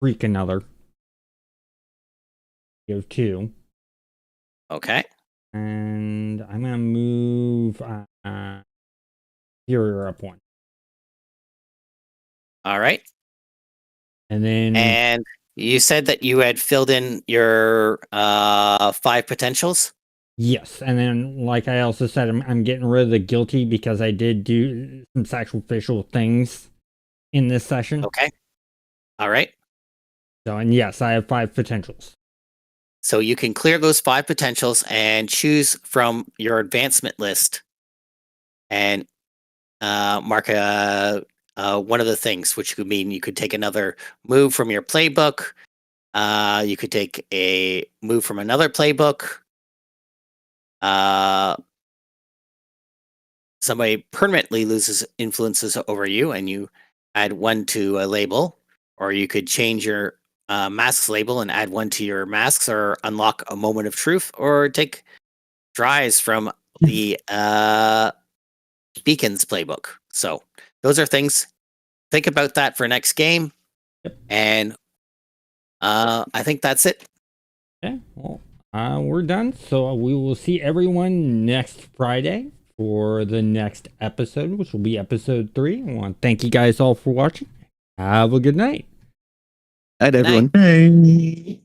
Freak another. Go 2. Okay. And I'm gonna move Superior up 1. All right. And then And you said that you had filled in your 5 potentials. yes, and then like I also said, I'm getting rid of the guilty because I did do some sacrificial things in this session. Okay. All right. So, and yes, I have 5 potentials. So you can clear those 5 potentials and choose from your advancement list and mark one of the things, which could mean you could take another move from your playbook. You could take a move from another playbook. Somebody permanently loses influences over you, and you add 1 to a label, or you could change your masks label and add 1 to your masks, or unlock a moment of truth, or take dries from the beacons playbook. So those are things. Think about that for next game, and I think that's it. Okay, well, we're done. So we will see everyone next Friday for the next episode, which will be episode 3. I want to thank you guys all for watching. Have a good night. Night, everyone. Hey.